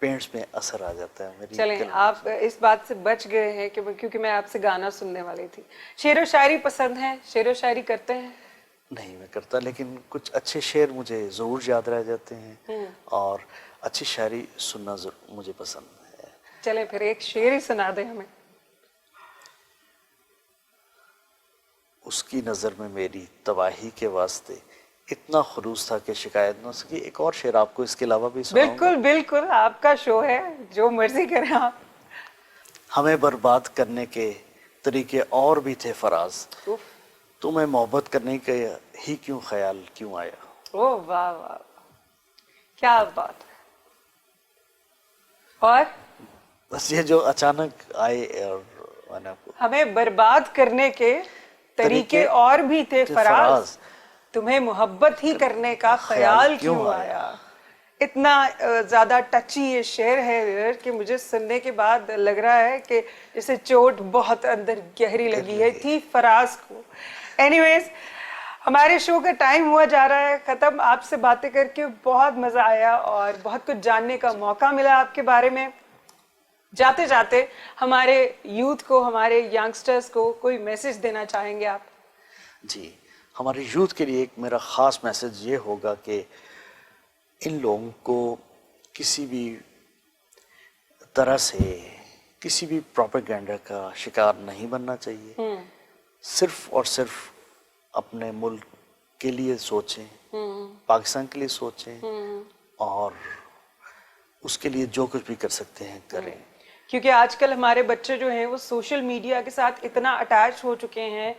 पेंट्स में असर आ जाता है मेरी। चलें, आप इस बात से बच गए हैं कि क्योंकि मैं आपसे गाना सुनने वाली थी। शेर व शायरी पसंद है? शेर व शायरी करते हैं? नहीं मैं करता, लेकिन कुछ अच्छे शेर मुझे ज़रूर याद रह जाते हैं, और अच्छी शायरी सुनना मुझे पसंद है। चलें फिर एक शेर ही सुना दें हमें। उसकी नज़र में मेरी तबाही के वास्ते इतना खुलूस था कि शिकायत न सकी। एक और शेर आपको इसके अलावा भी सुनाऊंगा। बिल्कुल बिल्कुल, आपका शो है, जो मर्जी करें आप। हमें बर्बाद करने के तरीके और भी थे फराज, तुम्हें मोहब्बत करने के ही क्यों ख्याल क्यों आया। ओह वाह वाह, क्या बात है। और बस ये जो अचानक आए, और मैंने आपको, हमें बर्बाद करने के तरीके और भी थे फराज, तुम्हें मोहब्बत ही करने का ख्याल क्यों आया। इतना ज्यादा टची ये शेर है कि मुझे सुनने के बाद लग रहा है कि जैसे चोट बहुत अंदर गहरी लगी है थी फराज को। एनीवेज, हमारे शो का टाइम हुआ जा रहा है खत्म। आपसे बातें करके बहुत मजा आया और बहुत कुछ जानने का मौका मिला आपके बारे में। जाते जाते हमारे यूथ को, हमारे यंगस्टर्स को कोई मैसेज देना चाहेंगे आप? जी, हमारे यूथ के लिए एक मेरा ख़ास मैसेज ये होगा कि इन लोगों को किसी भी तरह से किसी भी प्रोपेगेंडा का शिकार नहीं बनना चाहिए। सिर्फ और सिर्फ अपने मुल्क के लिए सोचें, पाकिस्तान के लिए सोचें, और उसके लिए जो कुछ भी कर सकते हैं करें। क्योंकि आजकल हमारे बच्चे जो हैं वो सोशल मीडिया के साथ इतना अटैच हो चुके हैं,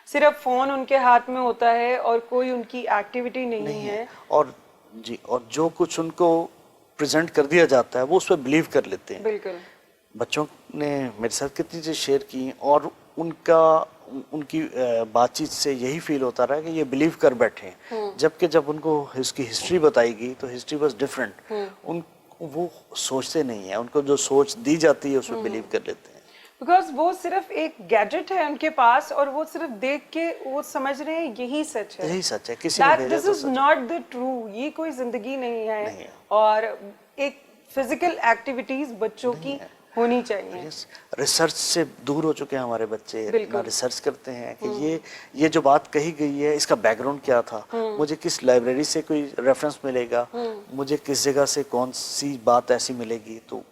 सिर्फ फोन उनके हाथ में होता है और कोई उनकी एक्टिविटी नहीं है। और जी, और जो कुछ उनको प्रेजेंट कर दिया जाता है वो उस पर बिलीव कर लेते हैं। बिल्कुल। बच्चों ने मेरे साथ कितनी चीज़ शेयर की, और उनकी बातचीत से यही फील होता रहा कि ये बिलीव कर बैठे हैं, जबकि जब उनको इसकी हिस्ट्री बताई गई तो हिस्ट्री वाज डिफरेंट। वो सोचते नहीं है, उनको जो सोच दी जाती है उसमें बिलीव कर लेते हैं। बिकॉज वो सिर्फ एक गैजेट है उनके पास और वो सिर्फ देख के वो समझ रहे हैं यही सच है, यही सच है, किसी ने भेजा दिस तो इज नॉट द ट्रू, ये कोई जिंदगी नहीं है, नहीं है। और एक फिजिकल एक्टिविटीज बच्चों की होनी चाहिए। रिसर्च से दूर हो चुके हैं हमारे बच्चे, ना रिसर्च करते हैं कि ये जो बात कही गई है इसका बैकग्राउंड क्या था, मुझे किस लाइब्रेरी से कोई रेफरेंस मिलेगा, मुझे किस जगह से कौन सी बात ऐसी मिलेगी। तो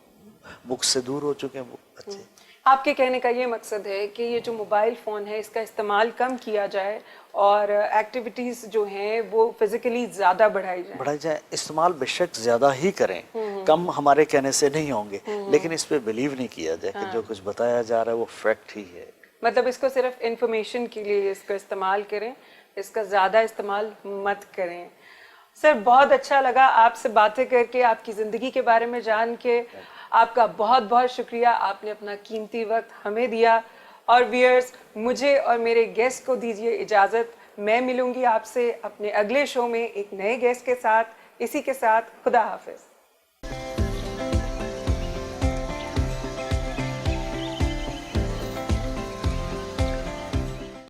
बुक से दूर हो चुके हैं, वो जी। आपके कहने का ये मकसद है कि ये जो मोबाइल फ़ोन है इसका इस्तेमाल कम किया जाए और एक्टिविटीज़ जो हैं वो फिज़िकली ज़्यादा बढ़ाई जाए। बढ़ाई जाए, इस्तेमाल बेशक ज़्यादा ही करें, कम हमारे कहने से नहीं होंगे, लेकिन इस पे बिलीव नहीं किया जाए कि जो कुछ बताया जा रहा है वो फैक्ट ही है। मतलब इसको सिर्फ इंफॉर्मेशन के लिए इसका इस्तेमाल करें, इसका ज़्यादा इस्तेमाल मत करें। सर बहुत अच्छा लगा आपसे बातें करके, आपकी ज़िंदगी के बारे में जान के। आपका बहुत बहुत शुक्रिया, आपने अपना कीमती वक्त हमें दिया। और व्यूअर्स, मुझे और मेरे गेस्ट को दीजिए इजाज़त। मैं मिलूंगी आपसे अपने अगले शो में एक नए गेस्ट के साथ। इसी के साथ खुदा हाफिज़।